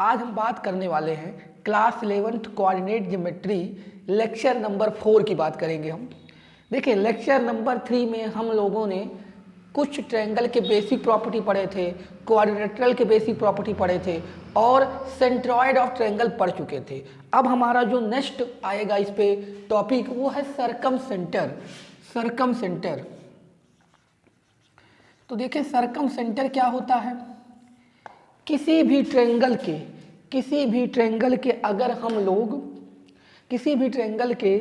आज हम बात करने वाले हैं class 11th coordinate geometry lecture number 4 की बात करेंगे हम। देखिए लेक्चर नंबर 3 में हम लोगों ने कुछ ट्रायंगल के बेसिक प्रॉपर्टी पढ़े थे, क्वाड्रिलेटरल के बेसिक प्रॉपर्टी पढ़े थे और सेंट्रॉयड ऑफ ट्रायंगल पढ़ चुके थे। अब हमारा जो नेक्स्ट आएगा इस पे टॉपिक वो है सर्कमसेंटर। सर्कमसेंटर तो देखिए सर्कमसेंटर क्या होता है, किसी भी ट्रायंगल के अगर हम लोग किसी भी ट्रायंगल के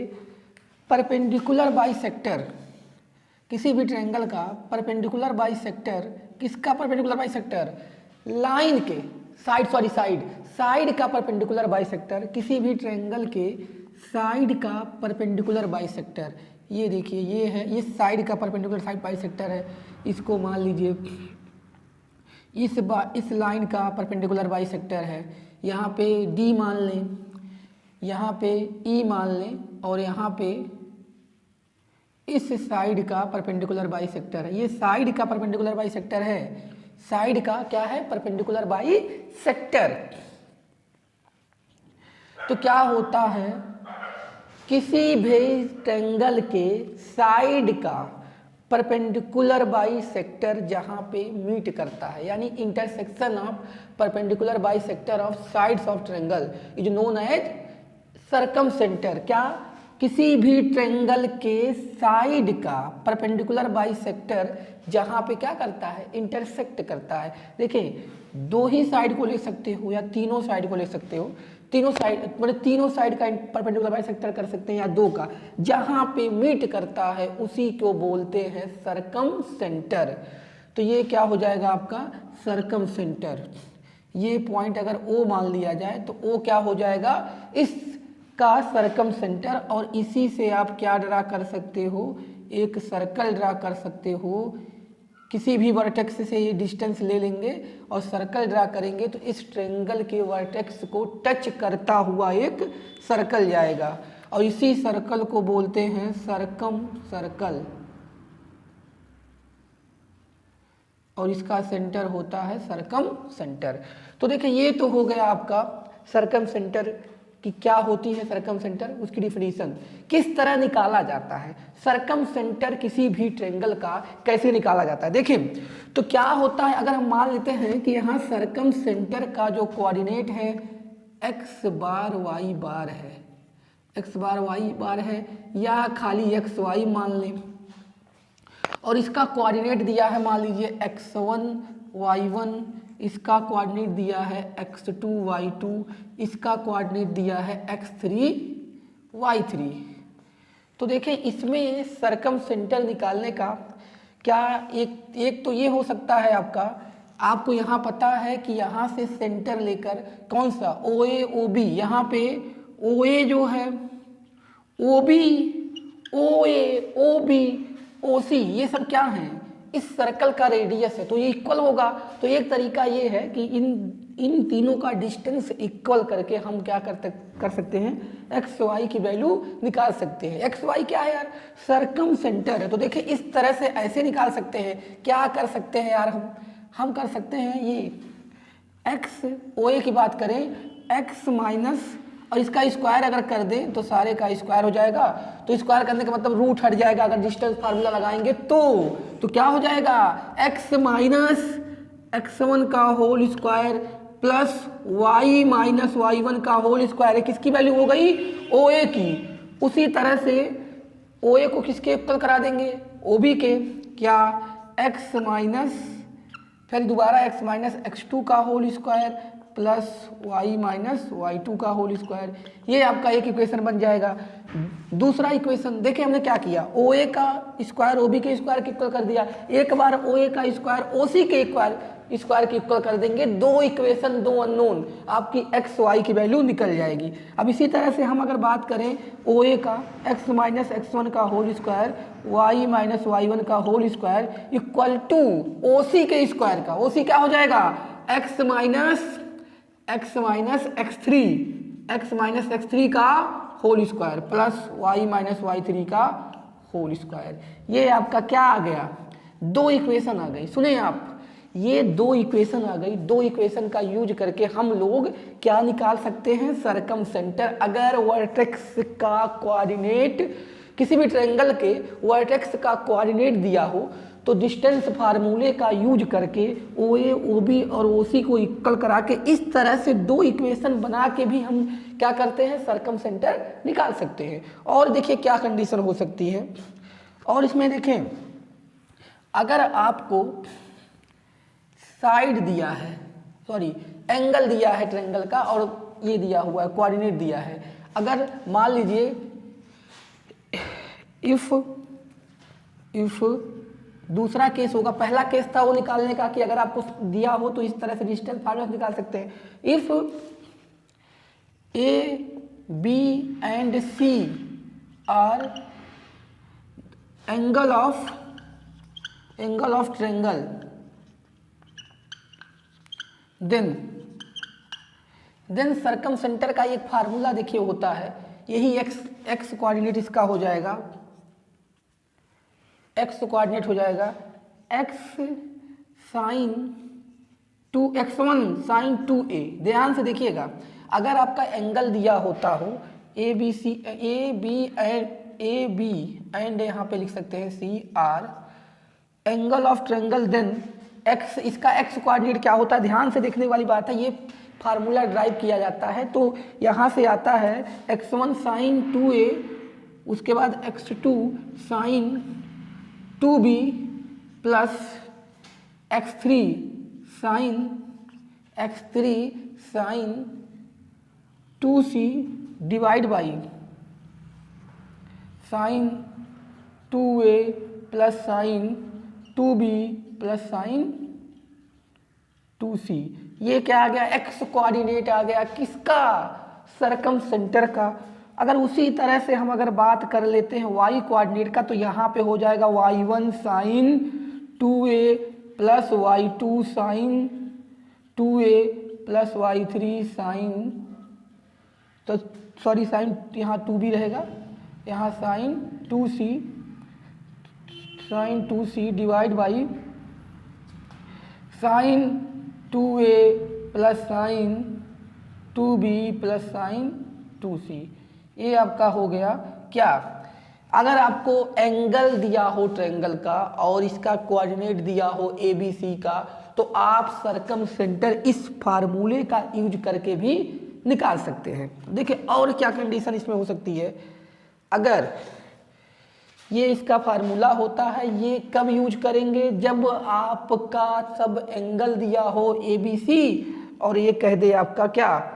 परपेंडिकुलर बाइसेक्टर, किसी भी ट्रायंगल का परपेंडिकुलर बाइसेक्टर, किसका परपेंडिकुलर बाइसेक्टर, लाइन के साइड का परपेंडिकुलर बाइसेक्टर, किसी भी ट्रायंगल के साइड का परपेंडिकुलर बाइसेक्टर, ये देखिए ये है, ये साइड का परपेंडिकुलर साइड बाइसेक्टर है। इसको मान लीजिए इस लाइन का परपेंडिकुलर बाइसेक्टर है, यहाँ पे डी मान लें, यहाँ पे ई मान लें और यहाँ पे इस साइड का परपेंडिकुलर बाइसेक्टर है। ये साइड का परपेंडिकुलर बाइसेक्टर है, साइड का क्या है, परपेंडिकुलर बाइसेक्टर। तो क्या होता है, किसी भी ट्रायंगल के साइड का परपेंडिकुलर बाइसेक्टर जहाँ पे मीट करता है, यानी intersection of perpendicular bisector of sides of triangle is known as circumcentre. क्या, किसी भी ट्रायंगल के साइड का परपेंडिकुलर बाइसेक्टर जहाँ पे क्या करता है, इंटरसेक्ट करता है। देखिए दो ही साइड को ले सकते हो या तीनों साइड को ले सकते हो, तीनों साइड मतलब तीनों साइड का परपेंडिकुलर बाइसेक्टर कर सकते हैं या दो का, जहाँ पे मीट करता है उसी को बोलते हैं सर्कमसेंटर। तो ये क्या हो जाएगा आपका सर्कमसेंटर। ये पॉइंट अगर ओ मान लिया जाए तो ओ क्या हो जाएगा, इसका सर्कमसेंटर। और इसी से आप क्या ड्रा कर सकते हो, एक सर्कल ड्रा कर सकते हो। किसी भी वर्टेक्स से ये डिस्टेंस ले लेंगे और सर्कल ड्रा करेंगे तो इस ट्रायंगल के वर्टेक्स को टच करता हुआ एक सर्कल जाएगा और इसी सर्कल को बोलते हैं सर्कम सर्कल और इसका सेंटर होता है सर्कम सेंटर। तो देखिए ये तो हो गया आपका सर्कम सेंटर कि क्या होती है सर्कम सेंटर, उसकी डिफिनीशन किस तरह निकाला जाता है, सर्कम सेंटर किसी भी ट्रायंगल का कैसे निकाला जाता है। देखिए तो क्या होता है, अगर हम मान लेते हैं कि यहाँ सर्कम सेंटर का जो कोऑर्डिनेट है x बार y बार है, x बार y बार है या खाली x y मान लें और इसका कोऑर्डिनेट दिया है मान लीजिए x1 y1, इसका कोऑर्डिनेट दिया है x2 y2, इसका कोऑर्डिनेट दिया है x3 y3। तो देखिए इसमें सर्कमसेंटर निकालने का क्या एक तो ये हो सकता है आपको यहाँ पता है कि यहाँ से सेंटर लेकर कौन सा OA OB, यहाँ पे OA जो है OB OA OB OC ये सब क्या हैं, इस सर्कल का रेडियस है तो ये इक्वल होगा। तो एक तरीका ये है कि इन तीनों का डिस्टेंस इक्वल करके हम क्या कर सकते हैं, एक्स वाई की वैल्यू निकाल सकते हैं। एक्स वाई क्या है यार, सर्कम सेंटर है। तो देखिए इस तरह से ऐसे निकाल सकते हैं। क्या कर सकते हैं यार, हम कर सकते हैं ये एक्स ओ ए की बात करें, एक्स माइनस और इसका स्क्वायर अगर कर दें तो सारे का स्क्वायर हो जाएगा। तो स्क्वायर करने का मतलब रूट हट जाएगा, अगर डिस्टेंस फार्मूला लगाएंगे तो क्या हो जाएगा, x माइनस x1 का whole square plus y minus y1 का होल स्क्वायर है। किसकी वैल्यू हो गई, OA की। उसी तरह से OA को किसके इक्वल करा देंगे, OB के। क्या, x माइनस फिर दोबारा x माइनस x2 का whole square plus y minus y2 का होल स्क्वायर, ये आपका एक इक्वेशन बन जाएगा। दूसरा इक्वेशन देखिए हमने क्या किया, OA का स्क्वायर OB के स्क्वायर के इक्वल कर दिया, एक बार OA का स्क्वायर OC के स्क्वायर के इक्वल कर देंगे। दो इक्वेशन, दो अननोन, आपकी x y की वैल्यू निकल जाएगी। अब इसी तरह से हम अगर बात करें OA का x माइनस x1 का whole square y minus y1 का whole square equal to OC के स्क्वायर का, OC क्या हो जाएगा, x माइनस x3 का whole square plus y minus y3 का होल स्क्वायर। ये आपका क्या आ गया, दो इक्वेशन आ गई। सुने आप, ये दो इक्वेशन आ गई, दो इक्वेशन का यूज करके हम लोग क्या निकाल सकते हैं, सरकम सेंटर। अगर वर्टेक्स का कोऑर्डिनेट, किसी भी ट्रायंगल के वर्टेक्स का कोऑर्डिनेट दिया हो तो डिस्टेंस फार्मूले का यूज करके ओ ए, ओ बी और ओ सी को इक्वल करा के इस तरह से दो इक्वेशन बना के भी हम क्या करते हैं, सरकम सेंटर निकाल सकते हैं। और देखिए क्या कंडीशन हो सकती है, और इसमें देखें अगर आपको साइड दिया है, सॉरी एंगल दिया है ट्रायंगल का और ये दिया हुआ है कोऑर्डिनेट दिया है, अगर मान लीजिए इफ दूसरा केस होगा, पहला केस था वो निकालने का कि अगर आपको दिया हो तो इस तरह से डिस्टेंस फार्मूला निकाल सकते हैं। If A B and C are angle of triangle, then circumcentre का एक फार्मूला देखिए होता है, यही एक्स कोऑर्डिनेट इसका हो जाएगा, एक्स कोऑर्डिनेट हो जाएगा x sign 2x1 sign 2a। ध्यान से देखिएगा, अगर आपका एंगल दिया होता हो ए बी एंड यहाँ पे लिख सकते हैं C are angle of triangle, then x, इसका एक्स कोऑर्डिनेट क्या होता है, ध्यान से देखने वाली बात है, ये फार्मूला ड्राइव किया जाता है। तो यहाँ से आता है x1 साइन 2a, उसके बाद x2 sine 2b plus x3 sine 2c divide by sine 2a plus sine 2b plus sine 2c। ये क्या आ गया, एक्स कोऑर्डिनेट आ गया किसका, सरकम सेंटर का। अगर उसी तरह से हम अगर बात कर लेते हैं वाई कोऑर्डिनेट का, तो यहाँ पे हो जाएगा y1 sine 2a plus y2 sine 2a plus y3 sine, तो सॉरी साइन यहाँ 2b रहेगा, यहाँ sine 2c divide by sine 2a plus sine 2b plus sine 2c। ये आपका हो गया क्या, अगर आपको एंगल दिया हो ट्रायंगल का और इसका कोऑर्डिनेट दिया हो ए बी सी का, तो आप सरकम सेंटर इस फार्मूले का यूज करके भी निकाल सकते हैं। देखिए और क्या कंडीशन इसमें हो सकती है, अगर ये इसका फार्मूला होता है, ये कब यूज करेंगे, जब आपका सब एंगल दिया हो ए बी सी और ये कह दे आपका क्या,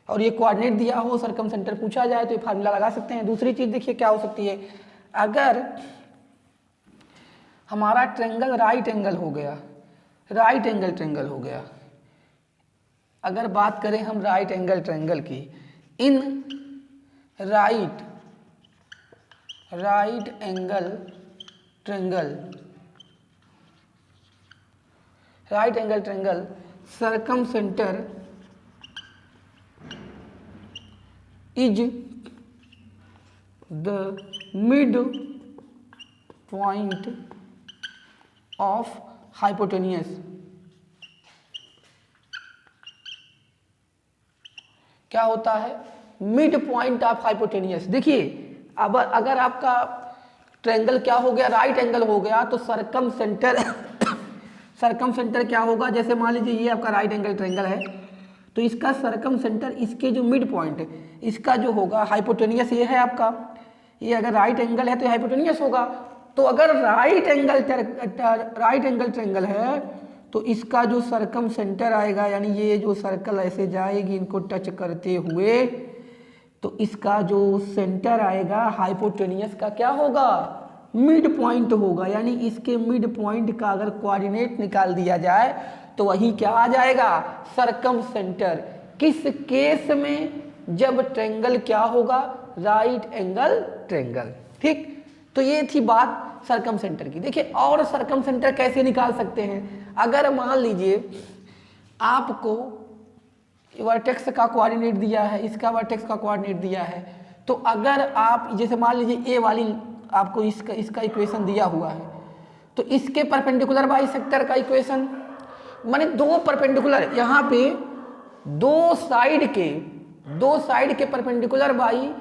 और ये कोऑर्डिनेट दिया हो, सरकम सेंटर पूछा जाए तो ये फार्मूला लगा सकते हैं। दूसरी चीज देखिए क्या हो सकती है, अगर हमारा ट्रायंगल राइट एंगल हो गया, राइट एंगल ट्रायंगल हो गया, अगर बात करें हम राइट एंगल ट्रायंगल की, in right angle triangle circumcentre is the mid point of hypotenuse। क्या होता है, मिड पॉइंट ऑफ हाइपोटेनियस। देखिए अब अगर आपका ट्रायंगल क्या हो गया, राइट एंगल हो गया, तो सरकम सेंटर क्या होगा, जैसे मान लीजिए ये आपका राइट एंगल ट्रायंगल है, तो इसका सरकम सेंटर इसके जो मिड पॉइंट है इसका जो होगा हाइपोटेनियस, ये है आपका, ये अगर राइट एंगल है तो हाइपोटेनियस होगा। तो अगर राइट एंगल ट्रायंगल है तो इसका जो सरकम सेंटर आएगा, यानी ये जो सर्कल ऐसे जाएगी इनको टच करते हुए, तो इसका जो सेंटर आएगा हाइपोटेनियस का क्या होगा, मिड पॉइंट होगा। यानी इसके मिड पॉइंट का अगर कोऑर्डिनेट निकाल दिया जाए तो वही क्या आ जाएगा, सरकम सेंटर। किस केस में, जब ट्रायंगल क्या होगा, राइट एंगल ट्रायंगल। ठीक, तो ये थी बात सरकम सेंटर की। देखिए और सरकम सेंटर कैसे निकाल सकते हैं, अगर मान लीजिए आपको वर्टेक्स का कोऑर्डिनेट दिया है, इसका वर्टेक्स का कोऑर्डिनेट दिया है, तो अगर आप जैसे मान लीजिए ए वाली आपको इसका इक्वेशन दिया हुआ है, तो इसके परपेंडिकुलर बाइसेक्टर का इक्वेशन माने दो परपेंडिकुलर, यहाँ पे दो साइड के परपेंडिकुलर बाई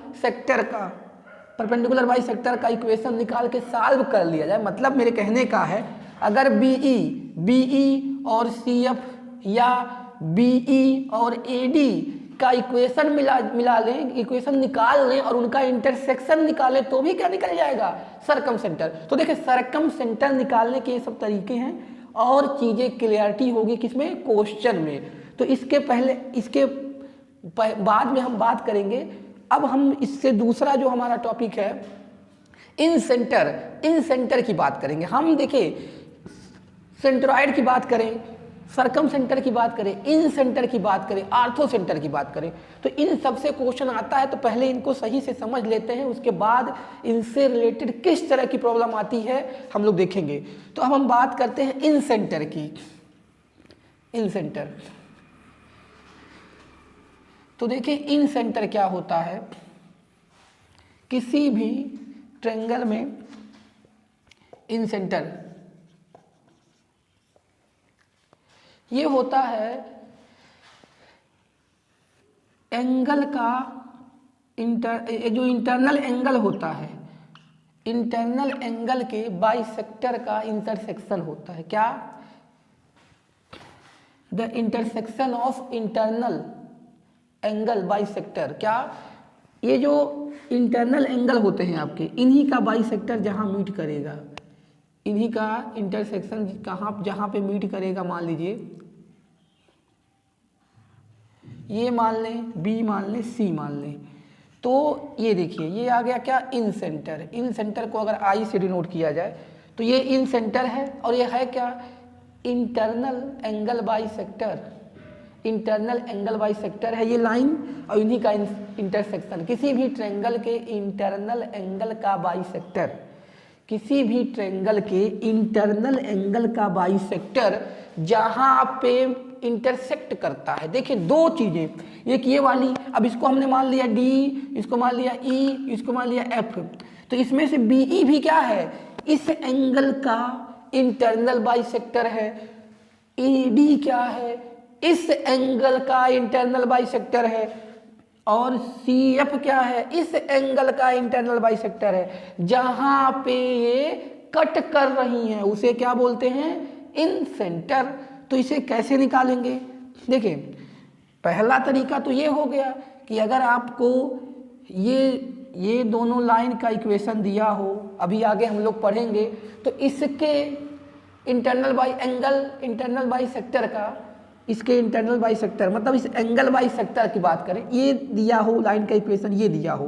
सेक्टर का इक्वेशन निकाल के सॉल्व कर लिया जाए। मतलब मेरे कहने का है, अगर बीई और सीएफ या बीई और एडी का इक्वेशन मिला लें, इक्वेशन निकाल लें और उनका इंटरसेक्शन निकालें तो भी क्या निकल जाएगा, सरकम सेंटर। तो देखिए सरकम सेंटर निकालने के ये सब तरीके हैं और चीज़ें क्लियरिटी होगी किसमें, क्वेश्चन में। तो इसके बाद में हम बात करेंगे। अब हम इससे दूसरा जो हमारा टॉपिक है इन सेंटर की बात करेंगे। हम देखिए सेंट्रॉइड की बात करें, सरकम सेंटर की बात करें, इन सेंटर की बात करें, आर्थो सेंटर की बात करें, तो इन सबसे क्वेश्चन आता है। तो पहले इनको सही से समझ लेते हैं, उसके बाद इनसे रिलेटेड किस तरह की प्रॉब्लम आती है हम लोग देखेंगे। तो अब हम बात करते हैं इन सेंटर की। इन सेंटर, तो देखिए इन सेंटर क्या होता है, किसी भी ट्रायंगल में इन सेंटर ये होता है एंगल का जो इंटरनल एंगल होता है, इंटरनल एंगल के बाइसेक्टर का इंटरसेक्शन होता है। क्या, the intersection of internal angle bisector. क्या, ये जो इंटरनल एंगल होते हैं आपके, इन्हीं का बाइसेक्टर जहां मीट करेगा, इन्हीं का इंटरसेक्शन कहाँ जहाँ पे मीट करेगा, मान लीजिए ये मान लें, बी मान लें, सी मान लें, तो ये देखिए ये आ गया क्या, इन सेंटर। इन सेंटर को अगर आई से डिनोट किया जाए तो ये इन सेंटर है और ये है क्या, internal angle bisector. Internal angle bisector है ये लाइन और इन्हीं का इंटरसेक्शन। किसी भी ट्रायंगल के इंटरनल एंगल का बाइसेक्टर, किसी भी ट्रायंगल के इंटरनल एंगल का बाइसेक्टर जहां पे इंटरसेक्ट करता है। देखिए दो चीजें, एक ये वाली, अब इसको हमने मान लिया डी, इसको मान लिया ई, इसको मान लिया एफ, तो इसमें से बीई भी क्या है, इस एंगल का इंटरनल बाइसेक्टर है। ईडी क्या है, इस एंगल का इंटरनल बाइसेक्टर है। और सी एफ क्या है, इस एंगल का इंटरनल बाइसेक्टर है। जहां पे ये कट कर रही हैं उसे क्या बोलते हैं, इन सेंटर। तो इसे कैसे निकालेंगे, देखिए पहला तरीका तो ये हो गया कि अगर आपको ये दोनों लाइन का इक्वेशन दिया हो, अभी आगे हम लोग पढ़ेंगे, तो इसके इंटरनल बाइसेक्टर का, इसके इंटरनल बाइसेक्टर मतलब इस एंगल बाइसेक्टर की बात करें, ये दिया हो लाइन का इक्वेशन, ये दिया हो,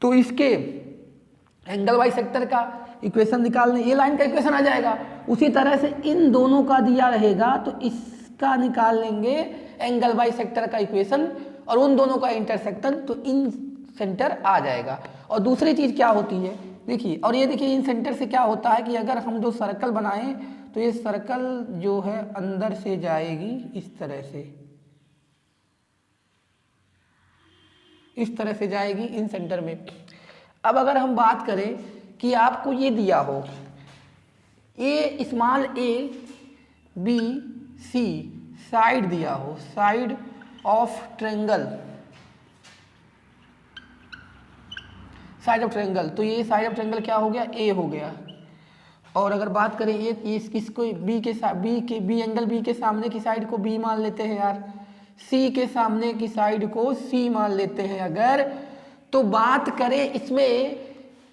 तो इसके एंगल बाइसेक्टर का इक्वेशन निकालने ये लाइन का इक्वेशन आ जाएगा। उसी तरह से इन दोनों का दिया रहेगा तो इसका निकाल लेंगे एंगल बाइसेक्टर का इक्वेशन और उन दोनों का इंटरसेक्शन, तो इन सेंटर आ जाएगा। और दूसरी चीज़ क्या होती है, देखिए, और ये देखिए इन सेंटर से क्या होता है कि अगर हम जो सर्कल बनाएं तो ये सर्कल जो है अंदर से जाएगी इस तरह से जाएगी इन सेंटर में। अब अगर हम बात करें कि आपको ये दिया हो, A small A B C side दिया हो, साइड ऑफ ट्रायंगल, तो ये साइड ऑफ ट्रायंगल क्या हो गया, ए हो गया। और अगर बात करें ये इसको बी एंगल बी के सामने की साइड को बी मान लेते हैं यार, सी के सामने की साइड को सी मान लेते हैं अगर, तो बात करें इसमें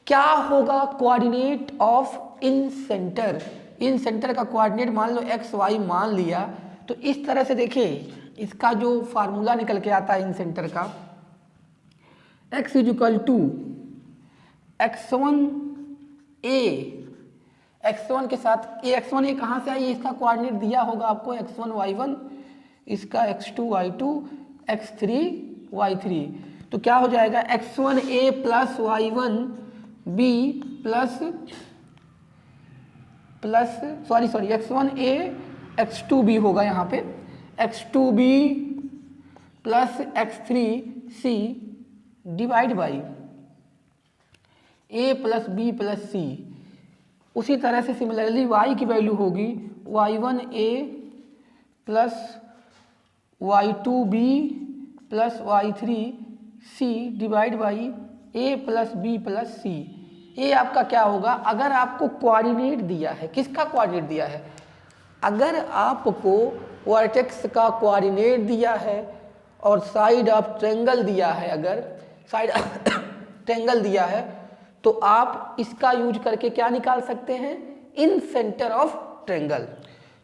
क्या होगा, coordinate of in centre. In centre का कोऑर्डिनेट मान लो एक्स वाई मान लिया, तो इस तरह से देखिए इसका जो फार्मूला निकल के आता है इन सेंटर का, x equal to x1 x1 के साथ ये x1 ये कहाँ से आई, इसका कोऑर्डिनेट दिया होगा आपको x1 y1, इसका x2 y2, x3 y3, तो क्या हो जाएगा x1a plus y1 b plus x1a x2b होगा यहाँ पे, x2b plus x3c divide by a plus b plus c। उसी तरह से सिमिलरली y की वैल्यू होगी y1a plus y2b plus y3c divide by a plus b plus c। ये आपका क्या होगा, अगर आपको कोऑर्डिनेट दिया है, किसका कोऑर्डिनेट दिया है, अगर आपको वर्टेक्स का कोऑर्डिनेट दिया है और साइड ऑफ ट्रायंगल दिया है, अगर साइड ट्रायंगल दिया है तो आप इसका यूज करके क्या निकाल सकते हैं, इन सेंटर ऑफ ट्रायंगल।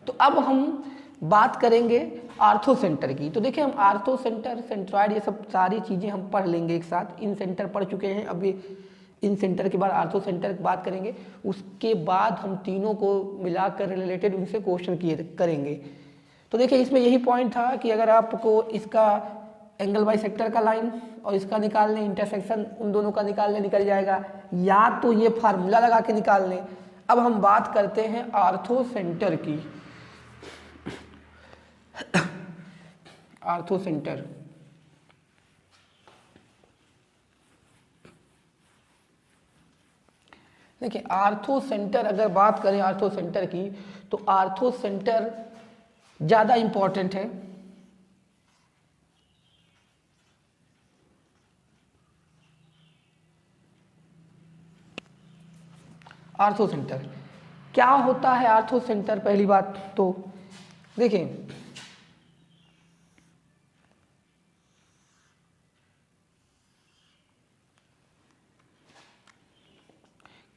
तो अब हम बात करेंगे आर्थो सेंटर की। तो देखिए हम आर्थो सेंटर, सेंट्रॉइड, ये सब सारी चीज़ें हम पढ़ लेंगे एक साथ। इन सेंटर पढ़ चुके हैं, अभी इन सेंटर के बाद आर्थो सेंटर की बात करेंगे, उसके बाद हम तीनों को मिलाकर रिलेटेड उनसे क्वेश्चन किए करेंगे। तो देखिए इसमें यही पॉइंट था कि अगर आपको इसका एंगल बाई सेक्टर का लाइन और इसका निकाल लें, इंटरसेक्शन उन दोनों का निकाल लें, निकल जाएगा, या तो ये फार्मूला लगा के निकाल लें। अब हम बात करते हैं आर्थो सेंटर की। आर्थो सेंटर, देखिए आर्थो सेंटर अगर बात करें आर्थो सेंटर की, तो आर्थो सेंटर ज़्यादा इम्पॉर्टेंट है। आर्थो सेंटर क्या होता है, आर्थो सेंटर पहली बात तो देखिए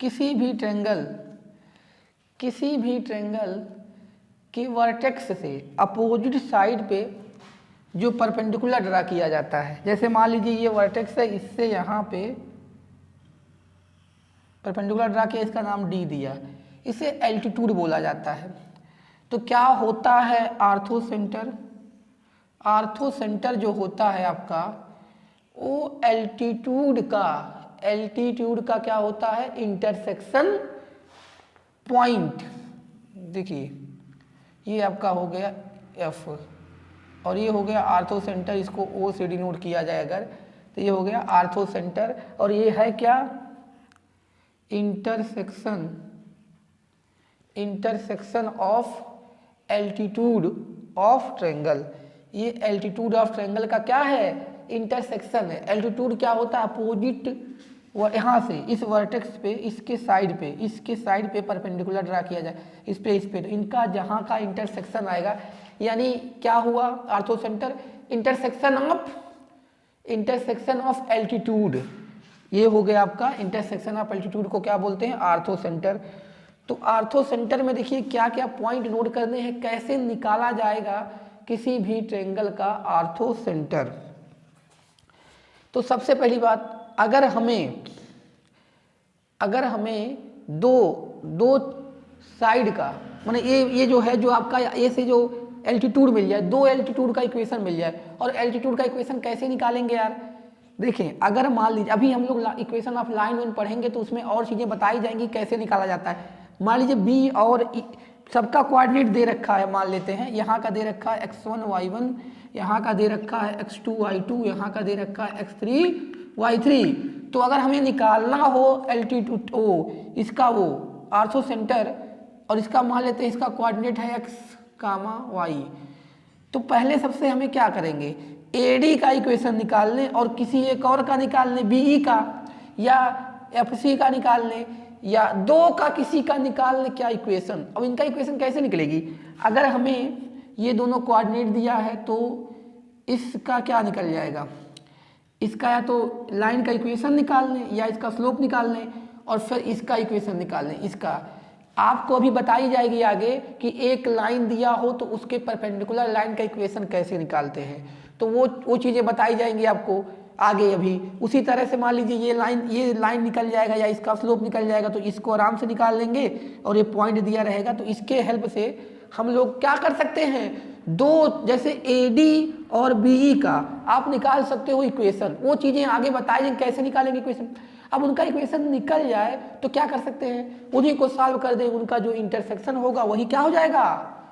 किसी भी ट्रायंगल के वर्टेक्स से अपोजिट साइड पे जो परपेंडिकुलर ड्रा किया जाता है, जैसे मान लीजिए ये वर्टेक्स है, इससे यहाँ पे परपेंडिकुलर ड्रा किया, इसका नाम डी दिया, इसे एल्टीट्यूड बोला जाता है। तो क्या होता है आर्थो सेंटर, आर्थो सेंटर जो होता है आपका वो एल्टीट्यूड का क्या होता है, इंटरसेक्शन पॉइंट। देखिए ये आपका हो गया एफ और ये हो गया आर्थो सेंटर, इसको ओ से डिनोट किया जाए अगर, तो ये हो गया आर्थो सेंटर। और ये है क्या, intersection of altitude of triangle. ये एल्टीट्यूड ऑफ ट्रायंगल का क्या है, इंटरसेक्शन है। एल्टीट्यूड क्या होता है, अपोजिट, यहाँ से इस वर्टेक्स पे इसके साइड पे परपेंडिकुलर ड्रा किया जाए, इस पे तो इनका जहाँ का इंटरसेक्शन आएगा, यानी क्या हुआ ortho centre, intersection of altitude. ये हो गया आपका इंटरसेक्शन ऑफ एल्टीट्यूड को क्या बोलते हैं, आर्थो सेंटर। तो आर्थो सेंटर में देखिए क्या क्या पॉइंट नोट करने हैं, कैसे निकाला जाएगा किसी भी ट्रायंगल का आर्थो सेंटर। तो सबसे पहली बात, अगर हमें दो साइड का, माने ये जो है, जो आपका ए से जो एल्टीट्यूड मिल जाए, दो एल्टीट्यूड का इक्वेशन मिल जाए, और एल्टीट्यूड का इक्वेशन कैसे निकालेंगे यार, देखें अगर मान लीजिए अभी हम लोग इक्वेशन ऑफ लाइन वन पढ़ेंगे तो उसमें और चीज़ें बताई जाएंगी कैसे निकाला जाता है। मान लीजिए बी और सबका कोऑर्डिनेट दे रखा है, मान लेते हैं यहाँ का दे रखा है x1 y1, यहाँ का दे रखा है x2 y2, यहाँ का दे रखा है x3 y3। तो अगर हमें निकालना हो एल्टीट्यूड इसका वो आर्थो सेंटर, और इसका मान लेते हैं इसका कोऑर्डिनेट है x, y, तो पहले सबसे हमें क्या करेंगे, AD का इक्वेशन निकाल लें और किसी एक और का निकाल लें, BE का या FC का निकाल लें, या दो का किसी का निकाल लें क्या इक्वेशन। अब इनका इक्वेशन कैसे निकलेगी, अगर हमें ये दोनों कोऑर्डिनेट दिया है तो इसका क्या निकल जाएगा, इसका या तो लाइन का इक्वेशन निकाल लें या इसका स्लोप निकाल लें और फिर इसका इक्वेशन निकाल लें। इसका आपको अभी बताई जाएगी आगे कि एक लाइन दिया हो तो उसके परपेंडिकुलर लाइन का इक्वेशन कैसे निकालते हैं, तो वो चीज़ें बताई जाएंगी आपको आगे। अभी उसी तरह से मान लीजिए ये लाइन निकल जाएगा या इसका स्लोप निकल जाएगा, तो इसको आराम से निकाल लेंगे और ये पॉइंट दिया रहेगा, तो इसके हेल्प से हम लोग क्या कर सकते हैं, दो जैसे AD और BE का आप निकाल सकते हो इक्वेशन। वो चीज़ें आगे बताई जाएंगी कैसे निकालेंगे इक्वेशन। अब उनका इक्वेशन निकल जाए तो क्या कर सकते हैं, उन्हीं को सॉल्व कर दें, उनका जो इंटरसेक्शन होगा वही क्या हो जाएगा,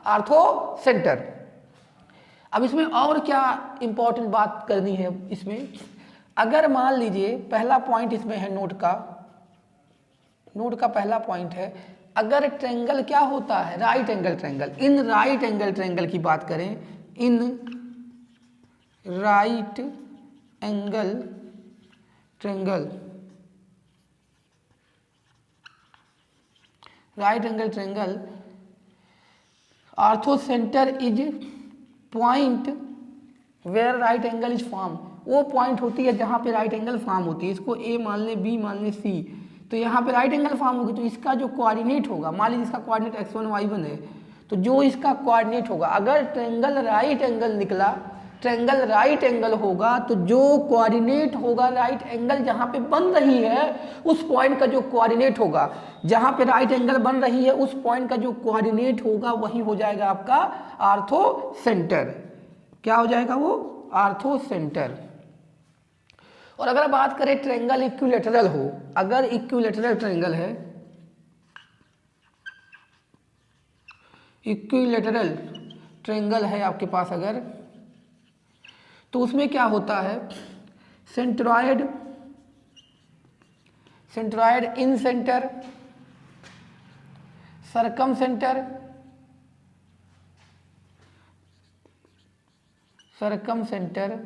आर्थो सेंटर। अब इसमें और क्या इंपॉर्टेंट बात करनी है इसमें, अगर मान लीजिए पहला पॉइंट इसमें है नोट का, नोट का पहला पॉइंट है, अगर ट्रेंगल क्या होता है, राइट एंगल ट्रेंगल, इन राइट एंगल ट्रेंगल की बात करें, इन right angle triangle, right angle triangle orthocentre is point where right angle is form, वो पॉइंट होती है जहाँ पे राइट एंगल फॉर्म होती है। इसको ए मान लें, बी मान लें, सी, तो यहाँ पे राइट एंगल फॉर्म होगी, तो इसका जो कोऑर्डिनेट होगा, मान लीजिए इसका कोऑर्डिनेट x1 y1 है, तो जो इसका कोऑर्डिनेट होगा, अगर ट्रेंगल राइट एंगल निकला, ट्रेंगल राइट एंगल होगा, तो जो कोऑर्डिनेट होगा राइट एंगल जहाँ पे बन रही है उस पॉइंट का जो कोऑर्डिनेट होगा, जहाँ पे राइट एंगल बन रही है उस पॉइंट का जो कोऑर्डिनेट होगा वही हो जाएगा आपका आर्थो सेंटर। क्या हो जाएगा वो? Orthocentre. और अगर बात करें ट्रेंगल इक्विलेटरल हो, अगर इक्विलेटरल ट्रेंगल है, इक्विलेटरल ट्रेंगल है आपके पास अगर, तो उसमें क्या होता है, centroid, centroid incentre, circumcentre, circumcentre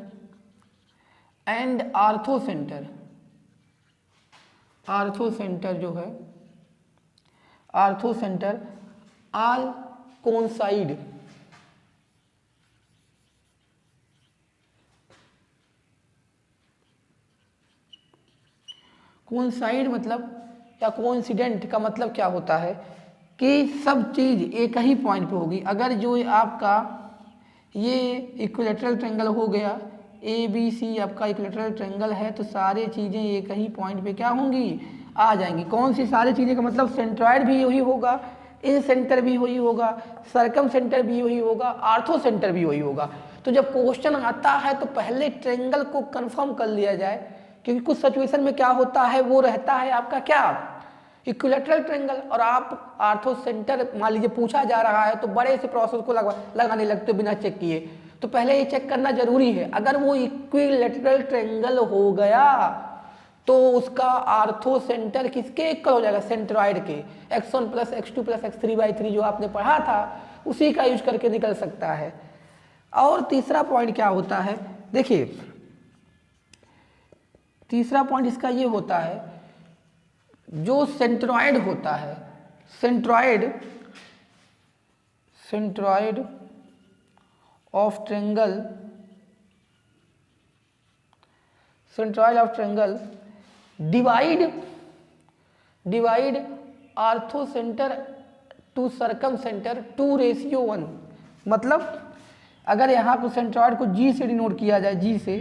and orthocentre, orthocentre जो है, orthocentre all coincide, coincide मतलब या कोइंसिडेंट का मतलब क्या होता है कि सब चीज़ एक ही पॉइंट पे होगी। अगर जो आपका ये इक्विलेटरल ट्रायंगल हो गया, ए बी सी आपका इक्विलेटरल ट्रायंगल है, तो सारी चीज़ें एक ही पॉइंट पे क्या होंगी, आ जाएंगी। कौन सी सारी चीज़ें का मतलब, सेंट्रॉयड भी वही होगा, इन सेंटर भी वही होगा, सरकम सेंटर भी वही होगा, आर्थो सेंटर भी वही होगा। तो जब क्वेश्चन आता है तो पहले ट्रायंगल को कंफर्म कर लिया जाए, क्योंकि कुछ सिचुएशन में क्या होता है, वो रहता है आपका क्या, इक्विलेटरल ट्रायंगल, और आप आर्थो सेंटर मान लीजिए पूछा जा रहा है तो बड़े से प्रोसेस को लगाने लगते हो बिना चेक किए। तो पहले ये चेक करना जरूरी है। अगर वो इक्विलेटरल ट्रायंगल हो गया तो उसका आर्थो सेंटर किसके इक्वल हो जाएगा, सेंट्रॉयड के, x1 plus x2 plus x3/3 जो आपने पढ़ा था उसी का यूज करके निकल सकता है। और तीसरा पॉइंट क्या होता है, देखिए तीसरा पॉइंट इसका ये होता है, जो सेंट्रॉयड होता है, centroid, centroid of triangle, centroid of triangle divide, divide orthocentre to circumcentre 2:1। मतलब अगर यहाँ को सेंट्रॉयड को जी से डिनोट किया जाए, जी से,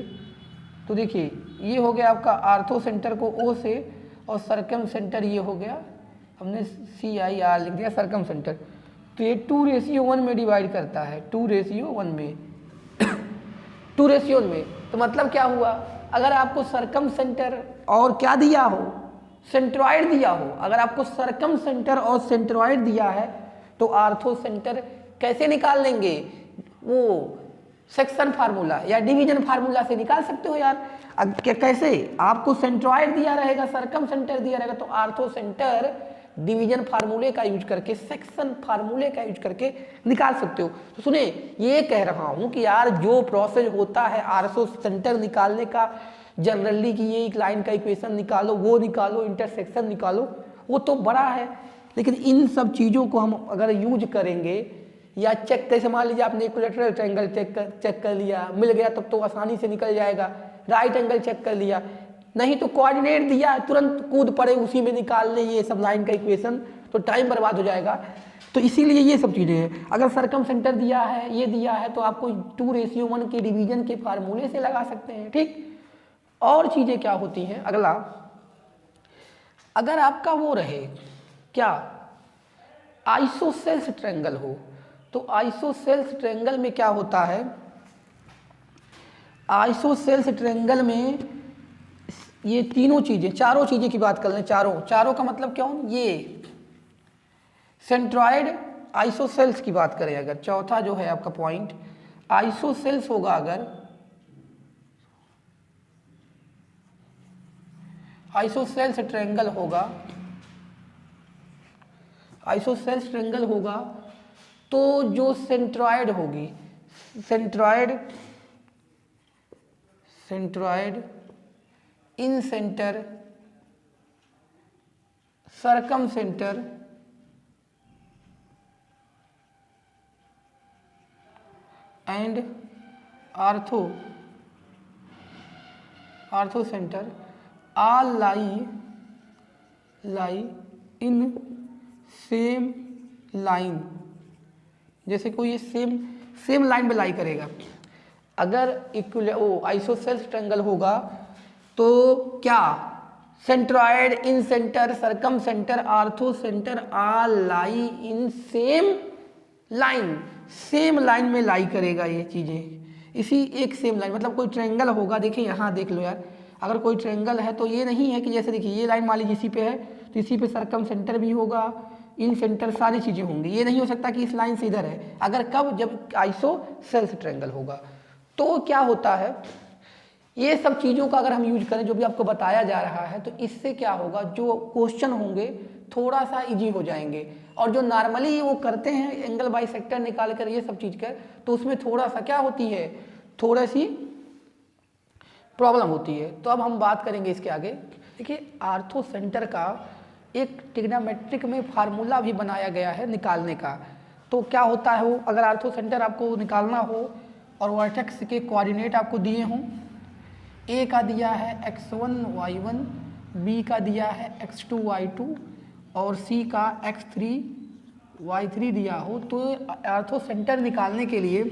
तो देखिए ये हो गया आपका आर्थो सेंटर को ओ से, और सरकम सेंटर ये हो गया, हमने CIR लिख दिया सरकम सेंटर, तो ये 2:1 में डिवाइड करता है, 2:1 में 2:1 में। तो मतलब क्या हुआ, अगर आपको सरकम सेंटर और क्या दिया हो, सेंट्रॉयड दिया हो, अगर आपको सरकम सेंटर और सेंट्रॉयड दिया है तो आर्थो सेंटर कैसे निकाल लेंगे, वो सेक्शन फार्मूला या डिवीजन फार्मूला से निकाल सकते हो यार। कैसे, आपको सेंट्रॉयड दिया रहेगा, सरकम सेंटर दिया रहेगा, तो आर्थो सेंटर डिवीजन फार्मूले का यूज करके, सेक्शन फार्मूले का यूज करके निकाल सकते हो। तो सुने, ये कह रहा हूं कि यार जो प्रोसेस होता है आर्थो सेंटर निकालने का, जनरली कि ये एक लाइन का इक्वेशन निकालो, वो निकालो, इंटरसेक्शन निकालो, वो तो बड़ा है, लेकिन इन सब चीज़ों को हम अगर यूज करेंगे या चेक, कैसे मान लीजिए आपने इक्विलेटरल ट्रायंगल चेक कर लिया, मिल गया तब तो आसानी से निकल जाएगा, राइट एंगल चेक कर लिया, नहीं तो कोऑर्डिनेट दिया तुरंत कूद पड़े उसी में निकालने ये सब लाइन का इक्वेशन, तो टाइम बर्बाद हो जाएगा। तो इसीलिए ये सब चीज़ें हैं। अगर सरकम सेंटर दिया है, ये दिया है, तो आपको 2:1 के डिवीजन के फार्मूले से लगा सकते हैं, ठीक। और चीज़ें क्या होती हैं, अगला, अगर आपका वो रहे क्या, आइसोसेल्स ट्रायंगल हो, तो आइसोसेल्स ट्रायंगल में क्या होता है, आइसोसेल्स ट्रायंगल में ये तीनों चीज़ें, चारों चीज़ें की बात कर लें, चारों का मतलब क्या हो, ये सेंट्रॉयड आइसोसेल्स की बात करें अगर, चौथा जो है आपका पॉइंट आइसोसेल्स होगा, अगर आइसोसेल्स ट्रायंगल होगा आइसोसेल्स ट्रायंगल होगा तो जो सेंट्रॉयड होगी, centroid incentre, circumcentre and orthocentre are lie in same line. जैसे कोई ये सेम लाइन में लाई करेगा। अगर आइसोसेल्स ट्रायंगल होगा तो क्या centroid incentre, circumcentre, orthocentre are lie in same line में लाई करेगा ये चीजें। इसी एक सेम लाइन, मतलब कोई ट्रायंगल होगा, देखिए यहाँ देख लो यार, अगर कोई ट्रायंगल है तो ये नहीं है कि जैसे देखिए ये लाइन मान लीजिए इसी पे है तो इसी पे सर्कम सेंटर भी होगा, इन सेंटर सारी चीजें होंगी। ये नहीं हो सकता कि इस लाइन से इधर है। अगर कब, जब आइसोसेल्स ट्रायंगल होगा। तो क्या होता है, ये सब चीज़ों का अगर हम यूज करें जो भी आपको बताया जा रहा है, तो इससे क्या होगा, जो क्वेश्चन होंगे थोड़ा सा इजी हो जाएंगे। और जो नॉर्मली वो करते हैं एंगल बाइसेक्टर निकाल कर ये सब चीज़ कर, तो उसमें थोड़ा सा क्या होती है, थोड़ा सी प्रॉब्लम होती है। तो अब हम बात करेंगे इसके आगे। देखिए आर्थो सेंटर का एक ट्रिग्नोमेट्रिक में फार्मूला भी बनाया गया है निकालने का। तो क्या होता है वो, अगर आर्थो सेंटर आपको निकालना हो और वर्टेक्स के कोऑर्डिनेट आपको दिए हों, ए का दिया है x1 y1, बी का दिया है x2 y2 और सी का x3 y3 दिया हो, तो आर्थो सेंटर निकालने के लिए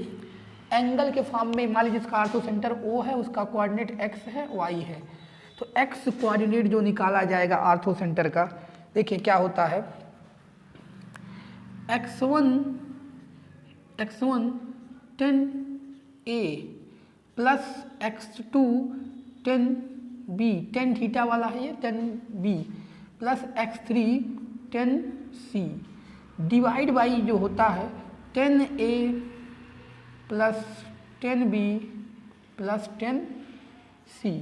एंगल के फॉर्म में मान लीजिए जिसका आर्थो सेंटर O है, उसका कोऑर्डिनेट x है, y है। तो x कोऑर्डिनेट जो निकाला जाएगा आर्थो सेंटर का, देखिए क्या होता है, x1 10a plus x2 10b, 10 theta वाला है ये, 10b plus x3 10c divide by जो होता है 10a plus 10b plus 10c।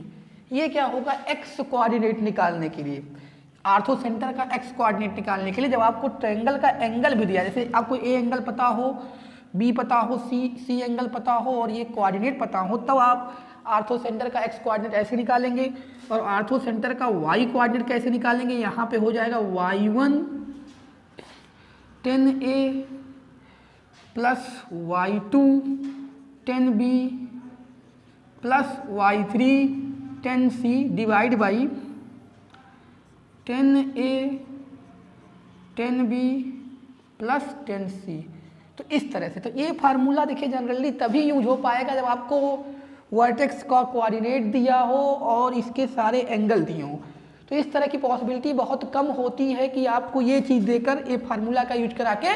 ये क्या होगा, x कोऑर्डिनेट निकालने के लिए, आर्थो सेंटर का x कोऑर्डिनेट निकालने के लिए। जब आपको ट्रायंगल का एंगल भी दिया, जैसे आपको a एंगल पता हो, b पता हो, c एंगल पता हो और ये कोऑर्डिनेट पता हो, तब आप आर्थो सेंटर का x कोऑर्डिनेट ऐसे निकालेंगे और आर्थो सेंटर का y कोऑर्डिनेट कैसे निकालेंगे। यहाँ पे हो जाएगा y1 10a plus y2 10b plus y3 10c divide by 10a 10b plus 10c। तो इस तरह से, तो ये फार्मूला देखिए जनरली तभी यूज हो पाएगा जब आपको वर्टेक्स का कोऑर्डिनेट दिया हो और इसके सारे एंगल दिए हों। तो इस तरह की पॉसिबिलिटी बहुत कम होती है कि आपको ये चीज़ देकर ये फार्मूला का यूज करा के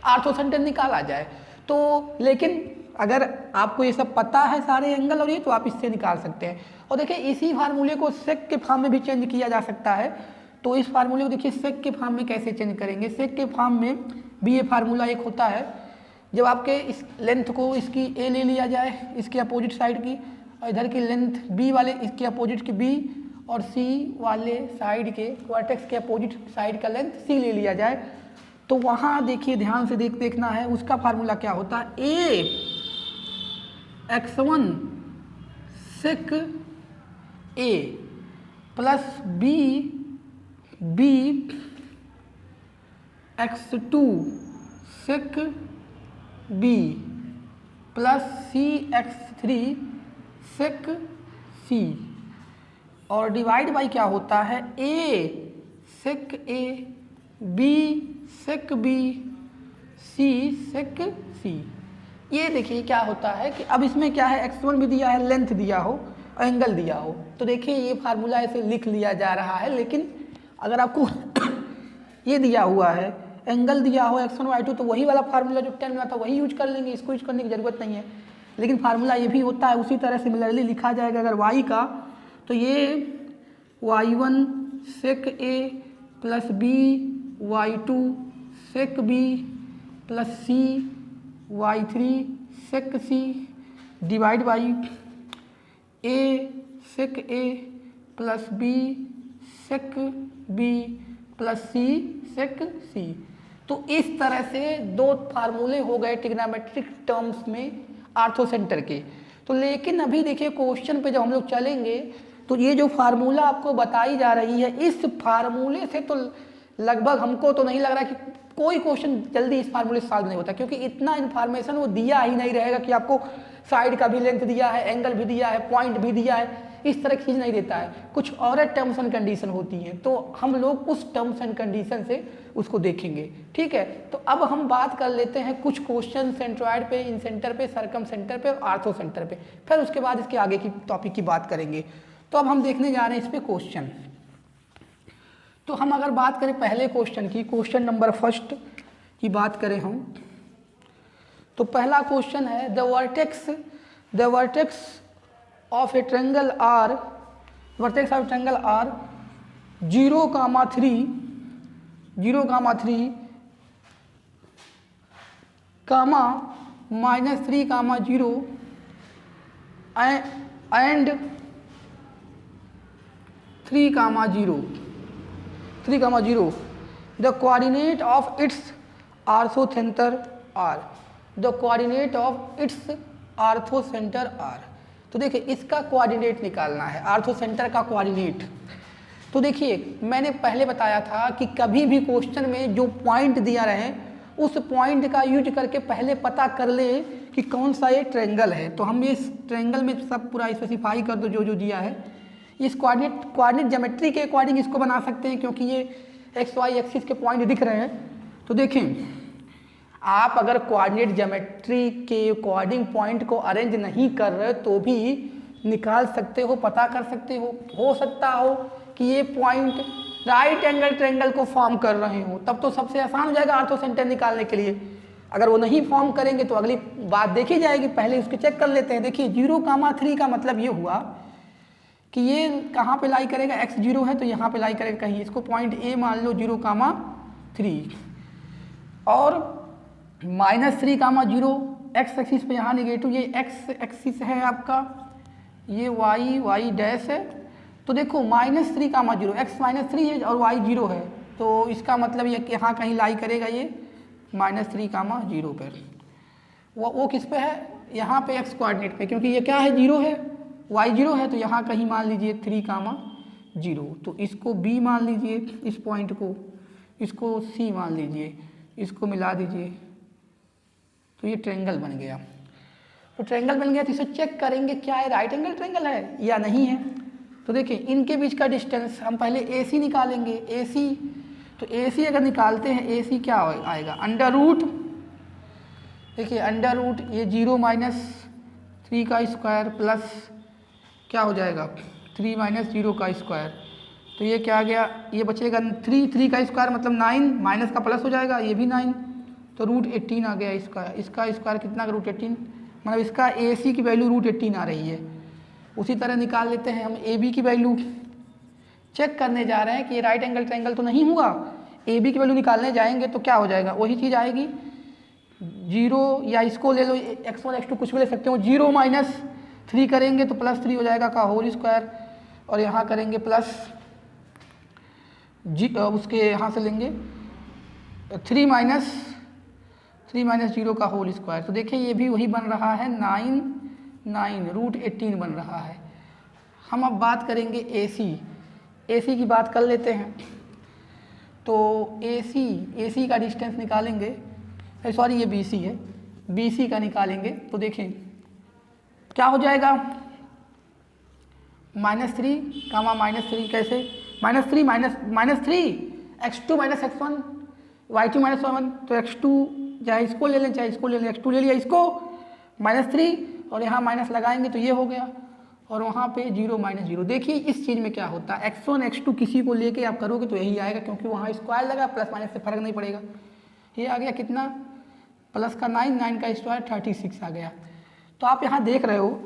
आर्थो सेंटर निकाला जाए। तो लेकिन अगर आपको ये सब पता है सारे एंगल और ये, तो आप इससे निकाल सकते हैं। और देखिए इसी फार्मूले को सेक के फॉर्म में भी चेंज किया जा सकता है। तो इस फार्मूले को देखिए सेक के फॉर्म में कैसे चेंज करेंगे। सेक के फॉर्म में भी ये फार्मूला एक होता है, जब आपके इस लेंथ को इसकी ए ले लिया जाए इसके अपोजिट साइड की, और इधर की लेंथ बी वाले इसके अपोजिट की बी, और सी वाले साइड के वर्टेक्स के अपोजिट साइड का लेंथ सी ले लिया जाए, तो वहाँ देखिए ध्यान से देखना है उसका फार्मूला क्या होता है। ए x1 sec A plus B x2 sec B plus C x3 सेक सी, और डिवाइड बाई क्या होता है, ए sec A B sec B C sec सी। ये देखिए क्या होता है कि अब इसमें क्या है, x1 भी दिया है, लेंथ दिया हो, एंगल दिया हो, तो देखिए ये फार्मूला ऐसे लिख लिया जा रहा है। लेकिन अगर आपको ये दिया हुआ है, एंगल दिया हो x1 y2, तो वही वाला फार्मूला जो 10 मिला था वही यूज कर लेंगे, इसको यूज करने की जरूरत नहीं है। लेकिन फार्मूला ये भी होता है, उसी तरह सिमिलरली लिखा जाएगा। अगर y का, तो ये y1 sec A plus B y2 sec B plus C y3 sec C divide by A sec A plus B sec B plus C sec C. तो इस तरह से दो फार्मूले हो गए ट्रिग्नोमेट्रिक टर्म्स में आर्थो सेंटर के। तो लेकिन अभी देखिए क्वेश्चन पे जब हम लोग चलेंगे तो ये जो फार्मूला आपको बताई जा रही है, इस फार्मूले से तो लगभग हमको तो नहीं लग रहा कि कोई क्वेश्चन जल्दी इस फार्मूले से सॉल्व नहीं होता, क्योंकि इतना इन्फॉर्मेशन वो दिया ही नहीं रहेगा कि आपको साइड का भी लेंथ दिया है, एंगल भी दिया है, पॉइंट भी दिया है, इस तरह की चीज़ नहीं देता है। कुछ और टर्म्स एंड कंडीशन होती हैं, तो हम लोग उस टर्म्स एंड कंडीशन से उसको देखेंगे। ठीक है, तो अब हम बात कर लेते हैं कुछ क्वेश्चन सेंट्रॉइड पे, इन सेंटर पे, सरकम सेंटर पे और आर्थो सेंटर पे, फिर उसके बाद इसके आगे की टॉपिक की बात करेंगे। तो अब हम देखने जा रहे हैं इस पर क्वेश्चन। तो हम अगर बात करें पहले क्वेश्चन की, क्वेश्चन नंबर फर्स्ट की बात करें हम, तो पहला क्वेश्चन है the vertex of a triangle are, vertex of triangle are 0,3 -3,0 and 3,0 the coordinate of its orthocenter are, the coordinate of its orthocenter are। तो देखिए इसका कोऑर्डिनेट निकालना है, आर्थोसेंटर का कोऑर्डिनेट। तो देखिए मैंने पहले बताया था कि कभी भी क्वेश्चन में जो पॉइंट दिया रहे उस पॉइंट का यूज करके पहले पता कर ले कि कौन सा ये ट्रायंगल है। तो हम इस ट्रायंगल में सब पूरा स्पेसिफाई कर दो जो जो दिया है। इस कोऑर्डिनेट ज्योमेट्री के अकॉर्डिंग इसको बना सकते हैं, क्योंकि ये एक्स वाई एक्सिस के पॉइंट दिख रहे हैं। तो देखें आप अगर कोऑर्डिनेट ज्योमेट्री के अकॉर्डिंग पॉइंट को अरेंज नहीं कर रहे तो भी निकाल सकते हो, पता कर सकते हो सकता हो कि ये पॉइंट राइट एंगल ट्रायंगल को फॉर्म कर रहे हो, तब तो सबसे आसान हो जाएगा आर्थोसेंटर निकालने के लिए। अगर वो नहीं फॉर्म करेंगे तो अगली बात देखी जाएगी, पहले उसके चेक कर लेते हैं। देखिए 0,3 का मतलब ये हुआ कि ये कहाँ पे लाई करेगा, x 0 है तो यहाँ पे लाई करेगा कहीं, इसको पॉइंट A मान लो 0,3, और -3,0 x एक्सिस पे यहाँ निगेटिव, ये x एक्सिस है आपका, ये y डैश है। तो देखो -3,0 x -3 है और y 0 है, तो इसका मतलब ये यहाँ कहीं लाई करेगा ये -3,0 पर। वो किस पे है, यहाँ पे x कोऑर्डिनेट पे, क्योंकि ये क्या है 0 है, y 0 है, तो यहाँ कहीं मान लीजिए 3,0। तो इसको b मान लीजिए, इस पॉइंट को, इसको c मान लीजिए, इसको मिला दीजिए, तो ये ट्रायंगल बन गया। तो ट्रायंगल बन गया तो इसे चेक करेंगे क्या है, राइट एंगल ट्रायंगल है या नहीं है। तो देखिए इनके बीच का डिस्टेंस हम पहले AC निकालेंगे। AC, तो AC अगर निकालते हैं AC क्या आएगा, अंडर रूट, देखिए अंडर रूट ये 0 - 3 का स्क्वायर प्लस क्या हो जाएगा 3 - 0 का स्क्वायर, तो ये क्या आ गया, ये बचेगा 3 का स्क्वायर मतलब 9, माइनस का प्लस हो जाएगा, ये भी 9, तो √18 आ गया इसका स्क्वायर कितना, √18, मतलब इसका AC की वैल्यू √18 आ रही है। उसी तरह निकाल लेते हैं हम AB की वैल्यू, चेक करने जा रहे हैं कि ये राइट एंगल ट्रायंगल तो नहीं हुआ। AB की वैल्यू निकालने जाएंगे तो क्या हो जाएगा, वही चीज़ आएगी 0, या इसको ले लो x1 x2 कुछ भी ले सकते हो, 0 - 3 करेंगे तो +3 हो जाएगा का होल स्क्वायर, और यहाँ करेंगे प्लस उसके यहाँ से लेंगे 3 - 0 का होल स्क्वायर। तो देखिए ये भी वही बन रहा है 9 √18 बन रहा है। हम अब बात करेंगे AC की बात कर लेते हैं। तो AC का डिस्टेंस निकालेंगे, सॉरी ये BC है, BC का निकालेंगे तो देखें क्या हो जाएगा, -3 कैसे, -3 x2 - x1 y2 - y1, तो x2 चाहे इसको ले लें चाहे इसको ले लें, x2 ले लिया, इसको -3 और यहाँ माइनस लगाएंगे तो ये हो गया, और वहाँ पे 0 - 0। देखिए इस चीज़ में क्या होता है, x1 x2 किसी को लेके आप करोगे तो यही आएगा, क्योंकि वहाँ स्क्वायर लगा, प्लस माइनस से फर्क नहीं पड़ेगा। ये आ गया कितना, प्लस का 9 का स्क्वायर 36 आ गया। तो आप यहाँ देख रहे हो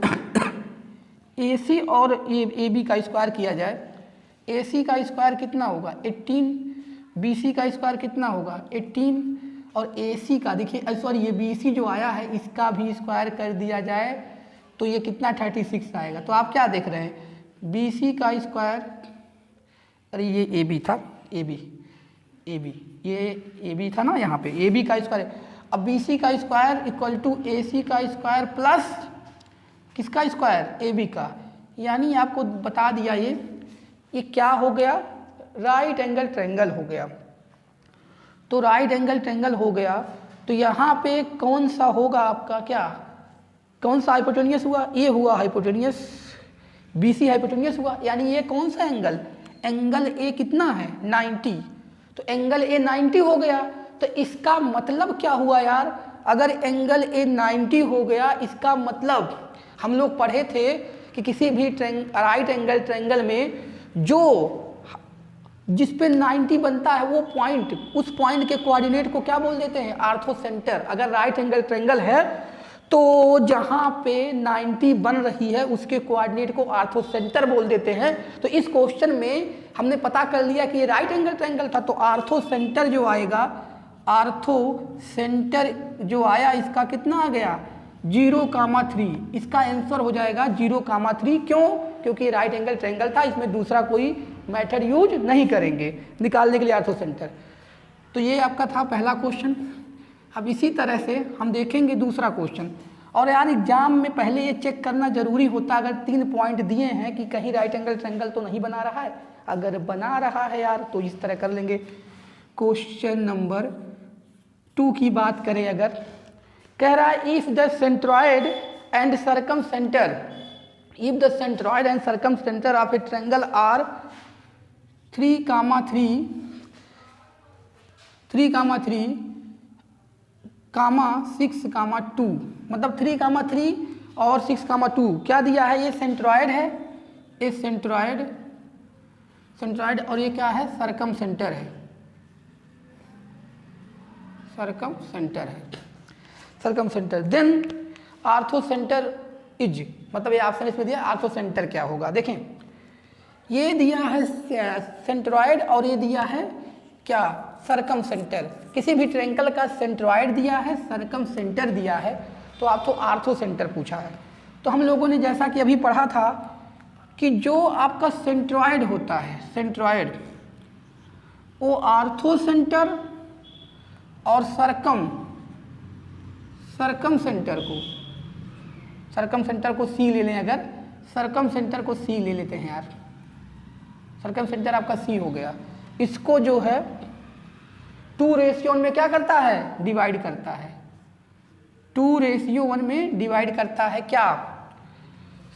AC और AB का स्क्वायर किया जाए, AC का स्क्वायर कितना होगा 18, BC का स्क्वायर कितना होगा 18, और AC का देखिए सॉरी ये BC जो आया है इसका भी स्क्वायर कर दिया जाए तो ये कितना 36 आएगा। तो आप क्या देख रहे हैं, BC का स्क्वायर, अरे ये AB था, AB ए बी, ये ए बी था ना यहाँ पे, ए बी का स्क्वायर है। अब बी सी का स्क्वायर इक्वल टू ए सी का स्क्वायर प्लस किसका स्क्वायर, ए बी का, यानी आपको बता दिया ये क्या हो गया, राइट एंगल ट्रायंगल हो गया। तो राइट एंगल ट्रायंगल हो गया तो यहाँ पे कौन सा होगा आपका, क्या कौन सा हाइपोटेनियस हुआ, ये हुआ हाइपोटेनियस, बी सी हाइपोटेनियस हुआ, यानी ये कौन सा एंगल, एंगल ए कितना है 90, तो एंगल ए 90 हो गया। तो इसका मतलब क्या हुआ यार, अगर एंगल ए 90 हो गया, इसका मतलब हम लोग पढ़े थे कि किसी भी राइट एंगल ट्रायंगल में जिस पे 90 बनता है वो पॉइंट, उस पॉइंट के कोऑर्डिनेट को क्या बोल देते हैं, आर्थो सेंटर। अगर राइट एंगल ट्रायंगल है तो जहाँ पे 90 बन रही है उसके कोऑर्डिनेट को आर्थो सेंटर बोल देते हैं। तो इस क्वेश्चन में हमने पता कर लिया कि ये राइट एंगल ट्रायंगल था, तो आर्थो सेंटर जो आएगा, आर्थो सेंटर जो आया इसका कितना आ गया 0,3, इसका आंसर हो जाएगा 0,3। क्यों, क्योंकि राइट एंगल ट्रायंगल था, इसमें दूसरा कोई मेथड यूज नहीं करेंगे निकालने के लिए आर्थो सेंटर। तो ये आपका था पहला क्वेश्चन। अब इसी तरह से हम देखेंगे दूसरा क्वेश्चन। और यार एग्जाम में पहले ये चेक करना जरूरी होता है, अगर 3 पॉइंट दिए हैं कि कहीं राइट एंगल ट्रायंगल तो नहीं बना रहा है, अगर बना रहा है यार तो इस तरह कर लेंगे। क्वेश्चन नंबर 2 की बात करें, अगर कह रहा है if the centroid and circumcentre, if the centroid and circumcentre of a triangle are 3,3, 6,2, मतलब 3,3 और 6,2 क्या दिया है, ये सेंट्रॉयड है, ये सेंट्रॉयड और ये क्या है, सरकम सेंटर है, सरकम सेंटर है, circumcentre. Then orthocentre is, मतलब ये ऑप्शन इसमें दिया आर्थो सेंटर क्या होगा। देखें ये दिया है सेंट्रॉयड और ये दिया है क्या, सरकम सेंटर। किसी भी ट्रायंगल का सेंट्रॉयड दिया है, सरकम सेंटर दिया है, तो आपको आर्थो सेंटर पूछा है। तो हम लोगों ने जैसा कि अभी पढ़ा था कि जो आपका सेंट्रॉयड होता है, सेंट्रॉयड वो आर्थो सेंटर और सरकम सेंटर को सी ले लें, अगर सरकम सेंटर को सी ले लेते हैं यार, सरकम सेंटर आपका सी हो गया, इसको जो है 2:1 में क्या करता है, डिवाइड करता है, 2:1 में डिवाइड करता है क्या,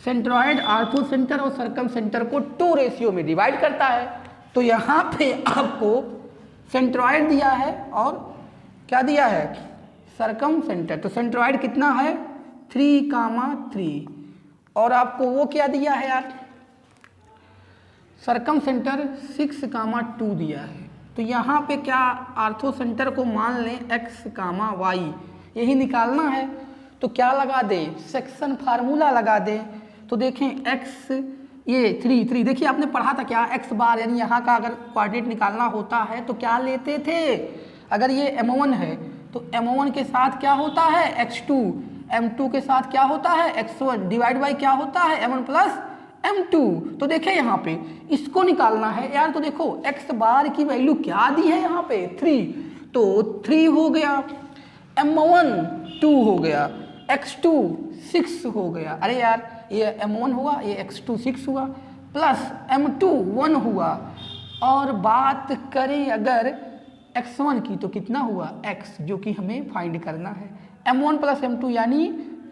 सेंट्रॉयड आर्थो सेंटर और सरकम सेंटर को 2 में डिवाइड करता है। तो यहाँ पे आपको सेंट्रॉयड दिया है और क्या दिया है, सरकम सेंटर। तो सेंट्रॉयड कितना है 3,3 और आपको वो क्या दिया है यार, सरकम सेंटर 6,2 दिया है। तो यहाँ पे क्या आर्थो सेंटर को मान लें x, y, यही निकालना है। तो क्या लगा दें, सेक्शन फार्मूला लगा दें। तो देखें x ये 3 देखिए आपने पढ़ा था क्या, x बार यानी यहाँ का अगर कोऑर्डिनेट निकालना होता है तो क्या लेते थे, अगर ये m1 है तो m1 के साथ क्या होता है x2, m2 के साथ क्या होता है x1 डिवाइड बाई क्या होता है m1 प्लस m2। तो देखें यहाँ पे इसको निकालना है यार, तो देखो x बार की वैल्यू क्या दी है यहाँ पे 3, तो 3 हो गया, m1 2 हो गया, x2 6 हो गया, अरे यार ये m1 हुआ, ये x2 6 हुआ, प्लस m2 1 हुआ। और बात करें अगर x1 की तो कितना हुआ x, जो कि हमें फाइंड करना है, m1 प्लस m2 यानी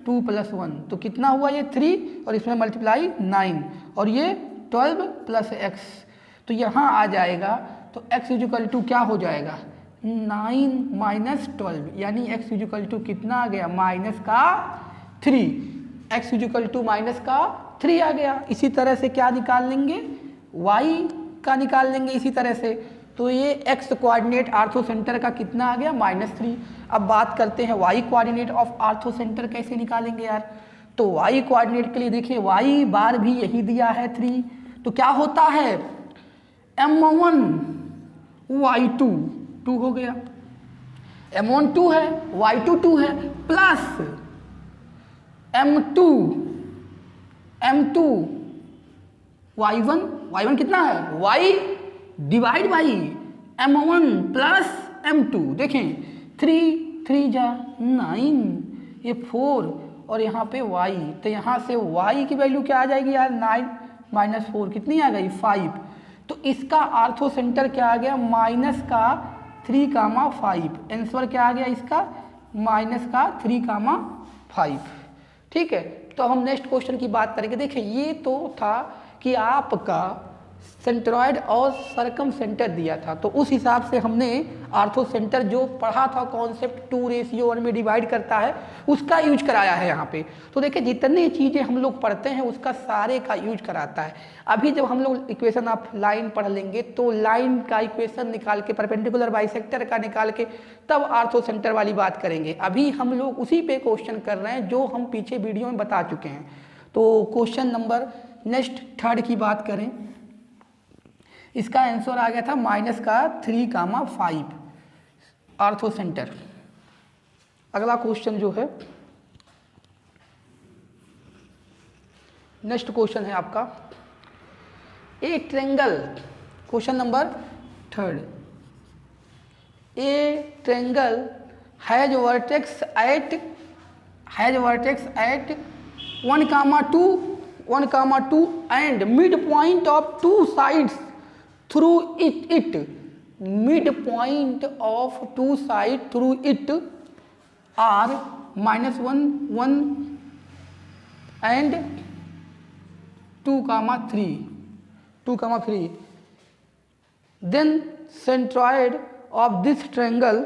2 + 1, तो कितना हुआ ये 3 और इसमें मल्टीप्लाई 9 और ये 12 + x, तो यहाँ आ जाएगा। तो x = क्या हो जाएगा 9 - 12 यानी x = कितना आ गया -3, x = -3 आ गया। इसी तरह से क्या निकाल लेंगे, y का निकाल लेंगे इसी तरह से। तो ये x कोऑर्डिनेट आर्थो सेंटर का कितना आ गया -3। अब बात करते हैं y coordinate of ortho centre कैसे निकालेंगे यार। तो y कोऑर्डिनेट के लिए देखिए y बार भी यही दिया है 3, तो क्या होता है m1 y2 2 हो गया, m1 2 है y2 2 है, प्लस m2 y1 कितना है y divide by m1 plus m2, देखें 3 3 जा 9, ये 4 और यहाँ पे y, तो यहाँ से y की वैल्यू क्या आ जाएगी यार 9 माइनस 4 कितनी आ गई 5। तो इसका आर्थो सेंटर क्या आ गया माइनस का 3 कामा 5, आंसर क्या आ गया इसका माइनस का 3 कामा 5। ठीक है, तो हम नेक्स्ट क्वेश्चन की बात करेंगे। देखिए ये तो था कि आपका सेंट्रॉयड और सरकम सेंटर दिया था, तो उस हिसाब से हमने आर्थो सेंटर जो पढ़ा था कॉन्सेप्ट 2:1 में डिवाइड करता है उसका यूज कराया है यहाँ पे। तो देखिए जितनी चीज़ें हम लोग पढ़ते हैं उसका सारे का यूज कराता है। अभी जब हम लोग इक्वेशन आप लाइन पढ़ लेंगे तो लाइन का इक्वेशन निकाल के परपेंडिकुलर बाइसेक्टर का निकाल के तब आर्थो सेंटर वाली बात करेंगे। अभी हम लोग उसी पे क्वेश्चन कर रहे हैं जो हम पीछे वीडियो में बता चुके हैं। तो क्वेश्चन नंबर नेक्स्ट 3rd की बात करें, इसका आंसर आ गया था माइनस का 3 कामा 5 आर्थो सेंटर। अगला क्वेश्चन जो है नेक्स्ट क्वेश्चन है आपका a triangle, question number 3rd, a triangle has vertex at 1,2 and midpoint of 2 sides through it midpoint of 2 sides through it are -1 1 and 2,3 then centroid of this triangle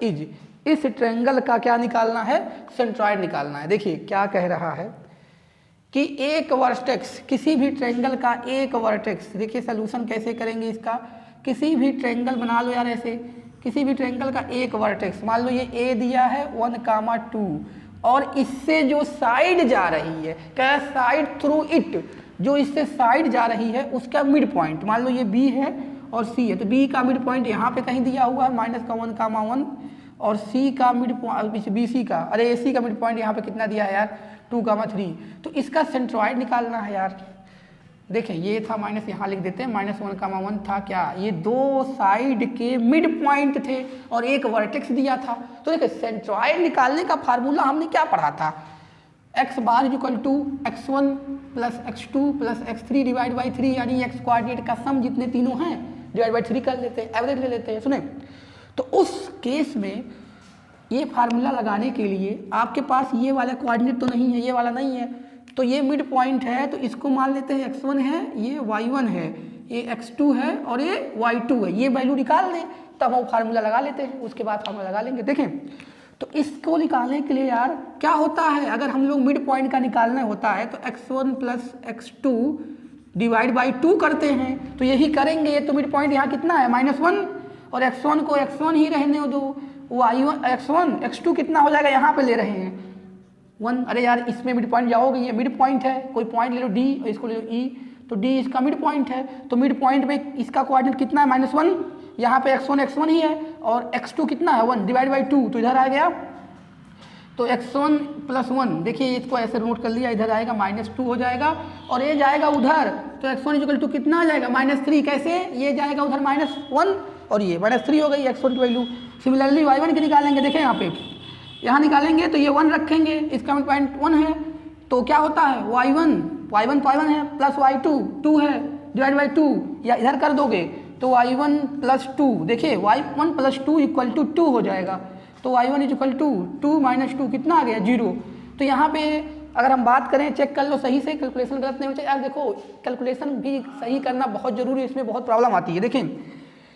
is इस triangle का क्या निकालना है centroid निकालना है। देखिए क्या कह रहा है कि एक वर्टेक्स, किसी भी ट्रायंगल का एक वर्टेक्स, देखिए सलूशन कैसे करेंगे इसका, किसी भी ट्रायंगल बना लो यार ऐसे, किसी भी ट्रायंगल का एक वर्टेक्स, मान लो ये ए दिया है 1,2 और इससे जो साइड जा रही है क्या साइड थ्रू इट, जो इससे साइड जा रही है उसका मिड पॉइंट, मान लो ये बी है और सी है, तो बी का मिड पॉइंट यहाँ पे कहीं दिया हुआ है -1,1 और सी का मिड पॉइंट बी सी का, अरे ए सी का मिड पॉइंट यहाँ पे कितना दिया है यार 2,3, तो इसका सेंट्रॉइड निकालना है यार। देखें ये था माइनस, यहाँ लिख देते हैं -1,1 था क्या, ये दो साइड के मिड पॉइंट थे और एक वर्टेक्स दिया था। तो देखिए सेंट्रॉइड निकालने का फार्मूला हमने क्या पढ़ा था, x bar equal to x1 plus x2 plus x3 divide by 3, यानी x कोऑर्डिनेट का सम जितने तीनों हैं डिवाइड बाई 3 कर लेते हैं, एवरेज ले लेते हैं। सुने, तो उस केस में ये फार्मूला लगाने के लिए आपके पास ये वाला कोऑर्डिनेट तो नहीं है, ये वाला नहीं है, तो ये मिड पॉइंट है तो इसको मान लेते हैं x1 है, ये y1 है, ये x2 है और ये y2 है, ये वैल्यू निकाल दें तब हम फार्मूला लगा लेते हैं, उसके बाद फार्मूला लगा लेंगे। देखें तो इसको निकालने के लिए यार क्या होता है, अगर हम लोग मिड पॉइंट का निकालना होता है तो x1 plus x2 divide by 2 करते हैं, तो यही करेंगे। तो मिड पॉइंट यहाँ कितना है -1 और x1 को x1 ही रहने दो, y1 x1 x2 कितना हो जाएगा, यहाँ पे ले रहे हैं 1, अरे यार इसमें मिड पॉइंट जाओगे, ये मिड पॉइंट है, कोई पॉइंट ले लो d और इसको ले लो e, तो d इसका मिड पॉइंट है, तो मिड पॉइंट में इसका कोऑर्डिनेट कितना है -1, यहाँ पे x1 ही है और x2 कितना है 1 डिवाइड बाई 2, तो इधर आ गया तो x1 प्लस 1, देखिए इसको ऐसे नोट कर लिया, इधर आएगा -2 हो जाएगा और ये जाएगा उधर, तो x1 इक्वल टू कितना आ जाएगा -3, कैसे ये जाएगा उधर -1 और ये -3 हो गई x1 की वैल्यू। सिमिलरली y1 की निकालेंगे, देखें यहाँ निकालेंगे तो ये 1 रखेंगे, इसका मिड पॉइंट 1 है, तो क्या होता है y1 तो y1 है प्लस y2 2 है डिवाइड बाई 2, या इधर कर दोगे तो y1 प्लस 2, देखिए y1 प्लस 2 इक्वल टू 2 हो जाएगा, तो y1 इक्वल टू 2 माइनस 2 कितना आ गया 0। तो यहाँ पे अगर हम बात करें, चेक कर लो सही से, कैलकुलेशन गलत नहीं होना चाहिए यार। देखो कैलकुलेशन भी सही करना बहुत जरूरी है, इसमें बहुत प्रॉब्लम आती है। देखें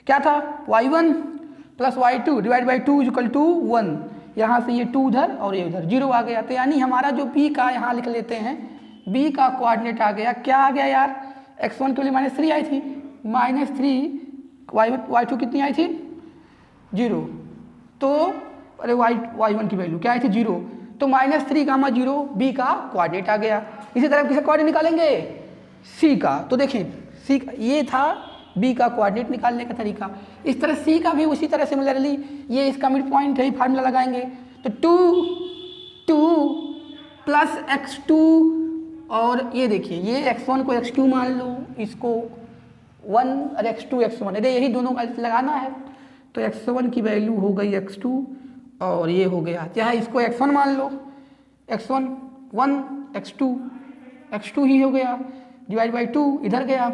क्या था y1 plus y2 divide by 2 equal to 1, यहाँ से ये 2 उधर और ये उधर 0 आ गया, तो यानी हमारा जो b का यहाँ लिख लेते हैं, b का कोऑर्डिनेट आ गया, क्या आ गया यार, x1 के लिए -3 आई थी, -3 y2 कितनी आई थी 0, तो अरे y1 की वैल्यू क्या आई थी 0, तो -3 गामा 0 b का कोऑर्डिनेट आ गया। इसी तरह किसे कोऑर्डिनेट निकालेंगे c का, तो देखें c का ये था b का कोऑर्डिनेट निकालने का तरीका। इस तरह c का भी उसी तरह सिमिलरली, ये इसका मिड पॉइंट है, फार्मूला लगाएंगे तो 2 प्लस x2 और ये देखिए ये x1 को x2 मान लो, इसको 1 और x2 x1, यदि यही दोनों का लगाना है तो x1 की वैल्यू हो गई x2 और ये हो गया, चाहे इसको x1 मान लो, x1 1 x2 ही हो गया, डिवाइड बाई 2 इधर गया,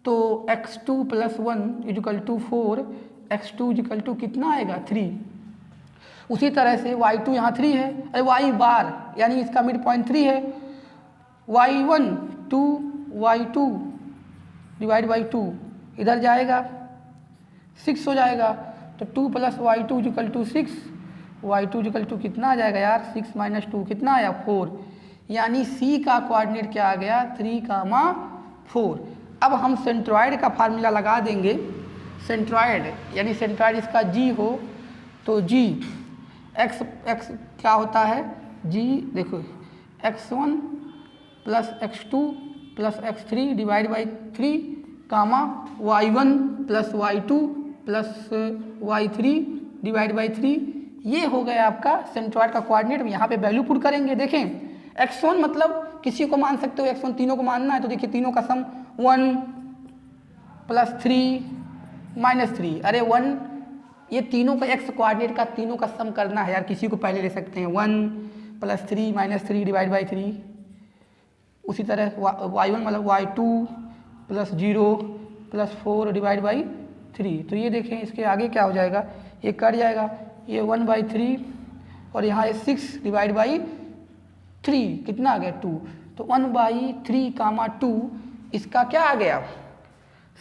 तो x2 + 1 = 4, x2 = कितना आएगा 3। उसी तरह से y2 यहाँ 3 है, अरे y बार यानी इसका मिड पॉइंट 3 है, y1 2 y2 डिवाइड बाई 2 इधर जाएगा 6 हो जाएगा, तो 2 + y2 = 6, y2 = कितना आ जाएगा यार 6 - 2 कितना आया 4, यानी C का कोऑर्डिनेट क्या आ गया 3, 4। अब हम सेंट्रॉयड का फार्मूला लगा देंगे, सेंट्रॉयड यानी सेंट्रॉयड इसका G हो तो G x क्या होता है G, देखो x1 + x2 + x3 divide by 3, y1 + y2 + y3 divide by 3, ये हो गया आपका सेंट्रॉयड का कोऑर्डिनेट। यहाँ पे वैल्यू पुट करेंगे, देखें x1 मतलब किसी को मान सकते हो, x1 तीनों को मानना है तो देखिए तीनों का सम 1 + 3 - 3, अरे 1 ये तीनों का x कोऑर्डिनेट का तीनों का सम करना है यार, किसी को पहले ले सकते हैं 1 + 3 - 3 डिवाइड बाई 3, उसी तरह y1 मतलब y2 + 0 + 4 डिवाइड बाई 3, तो ये देखें इसके आगे क्या हो जाएगा, ये कट जाएगा, ये 1/3 और यहाँ 6 डिवाइड बाई 3 कितना आ गया 2, तो 1/3, 2 इसका क्या आ गया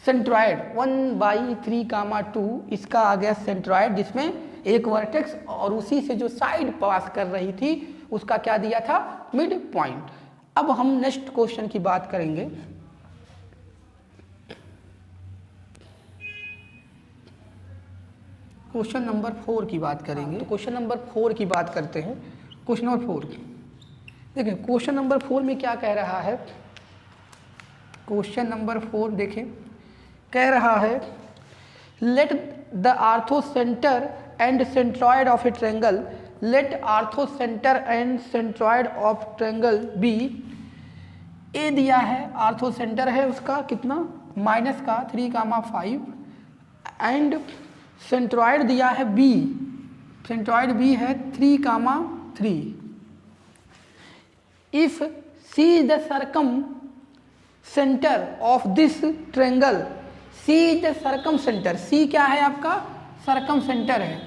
सेंट्रॉयड, 1/3, 2 इसका आ गया सेंट्रॉयड, जिसमें एक वर्टेक्स और उसी से जो साइड पास कर रही थी उसका क्या दिया था मिड पॉइंट। अब हम नेक्स्ट क्वेश्चन की बात करेंगे, क्वेश्चन नंबर 4 की बात करेंगे। तो क्वेश्चन नंबर 4 की बात करते हैं। क्वेश्चन नंबर 4 देखिए, क्वेश्चन नंबर 4 में क्या कह रहा है, क्वेश्चन नंबर 4 देखें, कह रहा है let the orthocentre and centroid of a triangle, let orthocentre and centroid of triangle B, A दिया है, आर्थो सेंटर है उसका कितना -3, 5 एंड सेंट्रॉयड दिया है बी, सेंट्रॉयड बी है 3, 3। If C is the circumcentre of this triangle, C is the circumcentre, C क्या है आपका सर्कम सेंटर है,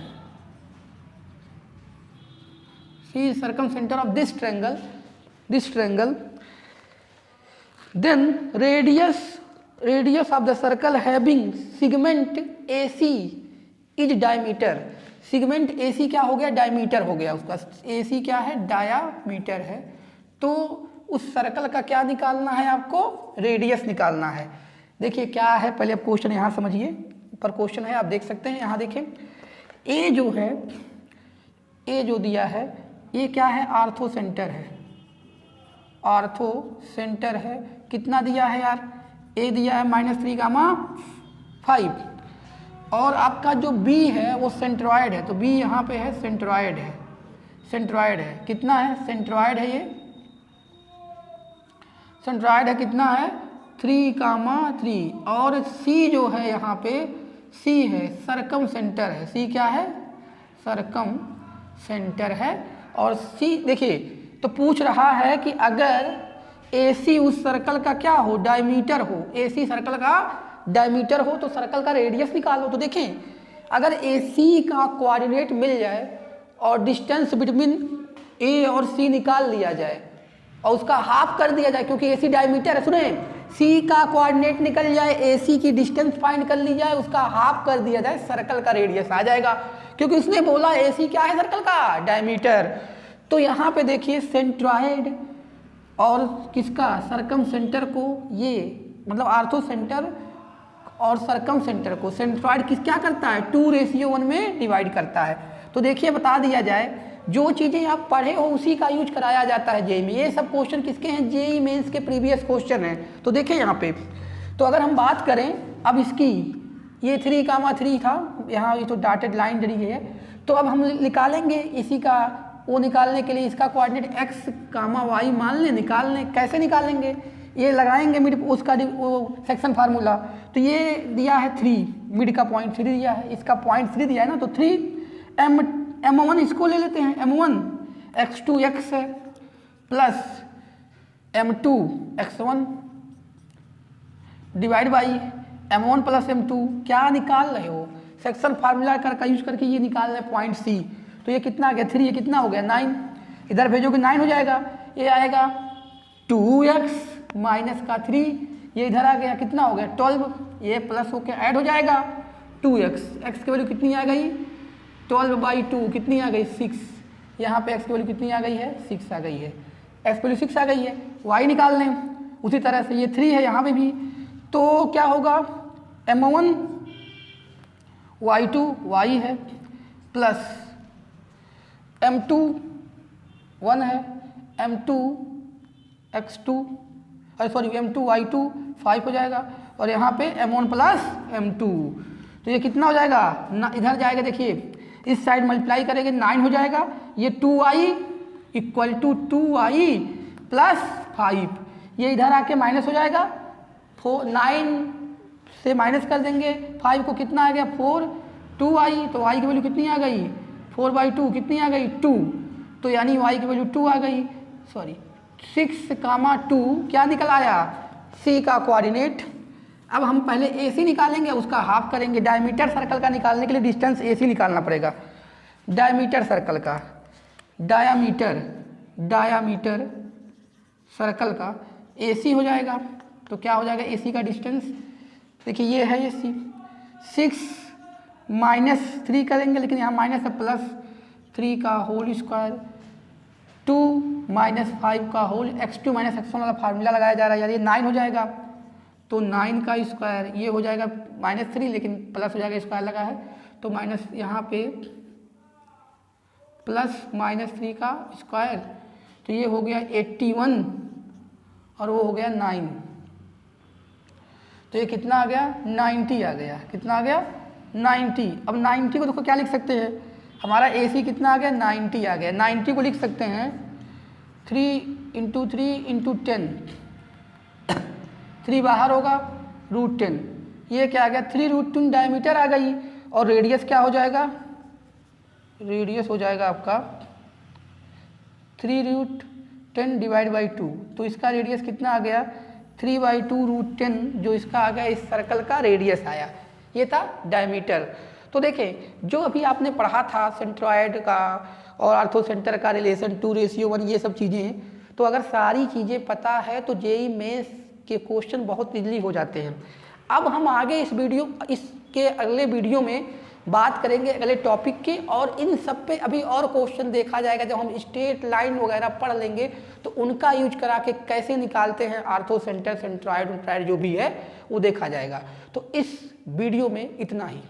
C is circumcentre of this triangle, then radius of the circle having segment AC is diameter, segment AC क्या हो गया diameter हो गया, उसका AC क्या है डायामीटर है, तो उस सर्कल का क्या निकालना है आपको रेडियस निकालना है। देखिए क्या है, पहले आप क्वेश्चन यहाँ समझिए, ऊपर क्वेश्चन है आप देख सकते हैं, यहाँ देखें ए जो है, ए जो दिया है ये क्या है आर्थो सेंटर है, आर्थो सेंटर है, कितना दिया है यार ए दिया है -3, 5 और आपका जो बी है वो सेंट्रॉयड है, तो बी यहाँ पे है सेंट्रॉयड है, सेंट्रॉयड है कितना है सेंट्रॉयड है, ये सेंट्रॉयड है कितना है 3, 3 और सी जो है यहाँ पे सी है सरकम सेंटर है, सी क्या है सरकम सेंटर है और सी देखिए तो पूछ रहा है कि अगर AC उस सर्कल का क्या हो डायमीटर हो, AC सर्कल का डायमीटर हो तो सर्कल का रेडियस निकालो। तो देखें अगर AC का कोऑर्डिनेट मिल जाए और डिस्टेंस बिटवीन A और C निकाल लिया जाए और उसका हाफ कर दिया जाए, क्योंकि AC डायमीटर है, सुने C का कोऑर्डिनेट निकल जाए, AC की डिस्टेंस फाइंड कर ली जाए, उसका हाफ कर दिया जाए, सर्कल का रेडियस आ जाएगा, क्योंकि उसने बोला AC क्या है सर्कल का डायमीटर। तो यहाँ पे देखिए सेंट्रॉयड और किसका सरकम सेंटर को, ये मतलब आर्थो सेंटर और सरकम सेंटर को सेंट्रॉयड किस क्या करता है 2:1 में डिवाइड करता है। तो देखिए बता दिया जाए जो चीज़ें आप पढ़े हो उसी का यूज कराया जाता है जेई में, ये सब क्वेश्चन किसके हैं जेई मेंस के प्रीवियस क्वेश्चन हैं। तो देखिए यहाँ पे तो अगर हम बात करें अब इसकी, ये 3, 3 था, यहाँ ये तो डॉटेड लाइन जड़ी है, तो अब हम निकालेंगे इसी का, वो निकालने के लिए इसका कोऑर्डिनेट x, y मान लें, निकाल लें, कैसे निकालेंगे ये लगाएंगे मिड उसका वो सेक्शन फार्मूला, तो ये दिया है 3, मिड का पॉइंट 3 दिया है, इसका पॉइंट 3 दिया है ना, तो 3m1 इसको ले लेते हैं, m1 x2 x है plus m2 x1 divide by m1 plus m2। क्या निकाल रहे हो? सेक्शन फार्मूला का यूज करके ये निकाल रहे हैं पॉइंट C। तो ये कितना आ गया 3, ये कितना हो गया 9, इधर भेजोगे 9 हो जाएगा, ये आएगा 2x माइनस का 3, ये इधर आ गया कितना हो गया 12, ये प्लस होकर ऐड हो जाएगा 2x, x की वैल्यू कितनी आ गई 12/2 कितनी आ गई 6, यहाँ पे x की वैल्यू कितनी आ गई है 6 आ गई है, x की वैल्यू 6 आ गई है, y निकाल लें। उसी तरह से ये 3 है यहाँ पे भी, तो क्या होगा m1 y2 y है प्लस m2 1 है, m2 x2 sorry m2 y2 5 हो जाएगा, और यहाँ पे m1 प्लस m2, तो ये कितना हो जाएगा इधर जाएगा, देखिए इस साइड मल्टीप्लाई करेंगे 9 हो जाएगा, ये 2y equal to 2y plus 5, ये इधर आके माइनस हो जाएगा, 9 से माइनस कर देंगे 5 को, कितना आ गया 4, 2y, तो y की वैल्यू कितनी आ गई 4/2 कितनी आ गई 2, तो यानी y की वैल्यू 2 आ गई, सॉरी 6,2 क्या निकल आया C का कोऑर्डिनेट। अब हम पहले AC निकालेंगे, उसका हाफ करेंगे, डायमीटर सर्कल का निकालने के लिए डिस्टेंस AC निकालना पड़ेगा, डायमीटर सर्कल का, डायामीटर सर्कल का AC हो जाएगा, तो क्या हो जाएगा AC का डिस्टेंस, देखिए ये है AC, 6 -3 करेंगे, लेकिन यहाँ माइनस है, प्लस 3 का होल स्क्वायर 2 - 5 का होल, x2 - x1 वाला फार्मूला लगाया जा रहा है, यार ये 9 हो जाएगा, तो 9 का स्क्वायर, ये हो जाएगा -3 लेकिन प्लस हो जाएगा, स्क्वायर लगा है तो माइनस, यहाँ पे प्लस -3 का स्क्वायर, तो ये हो गया 81 और वो हो गया 9, तो ये कितना आ गया 90 आ गया, कितना आ गया 90। अब 90 को देखो क्या लिख सकते हैं, हमारा AC कितना आ गया 90 आ गया, 90 को लिख सकते हैं 3 × 3 × 10, 3 बाहर होगा √10, ये क्या आ गया 3√10 डायमीटर आ गई, और रेडियस क्या हो जाएगा, रेडियस हो जाएगा आपका 3√10 डिवाइड बाई 2, तो इसका रेडियस कितना आ गया 3/2 √10, जो इसका आ गया इस सर्कल का रेडियस आया, ये था डायमीटर। तो देखें जो अभी आपने पढ़ा था सेंट्रॉयड का और आर्थोसेंटर का रिलेशन 2:1, ये सब चीज़ें, तो अगर सारी चीज़ें पता है तो जेईई मेंस के क्वेश्चन बहुत इजीली हो जाते हैं। अब हम आगे इसके अगले वीडियो में बात करेंगे अगले टॉपिक की, और इन सब पे अभी और क्वेश्चन देखा जाएगा, जब हम स्ट्रेट लाइन वगैरह पढ़ लेंगे तो उनका यूज करा के कैसे निकालते हैं आर्थोसेंटर, सेंट्रॉयड जो भी है वो देखा जाएगा। तो इस वीडियो में इतना ही।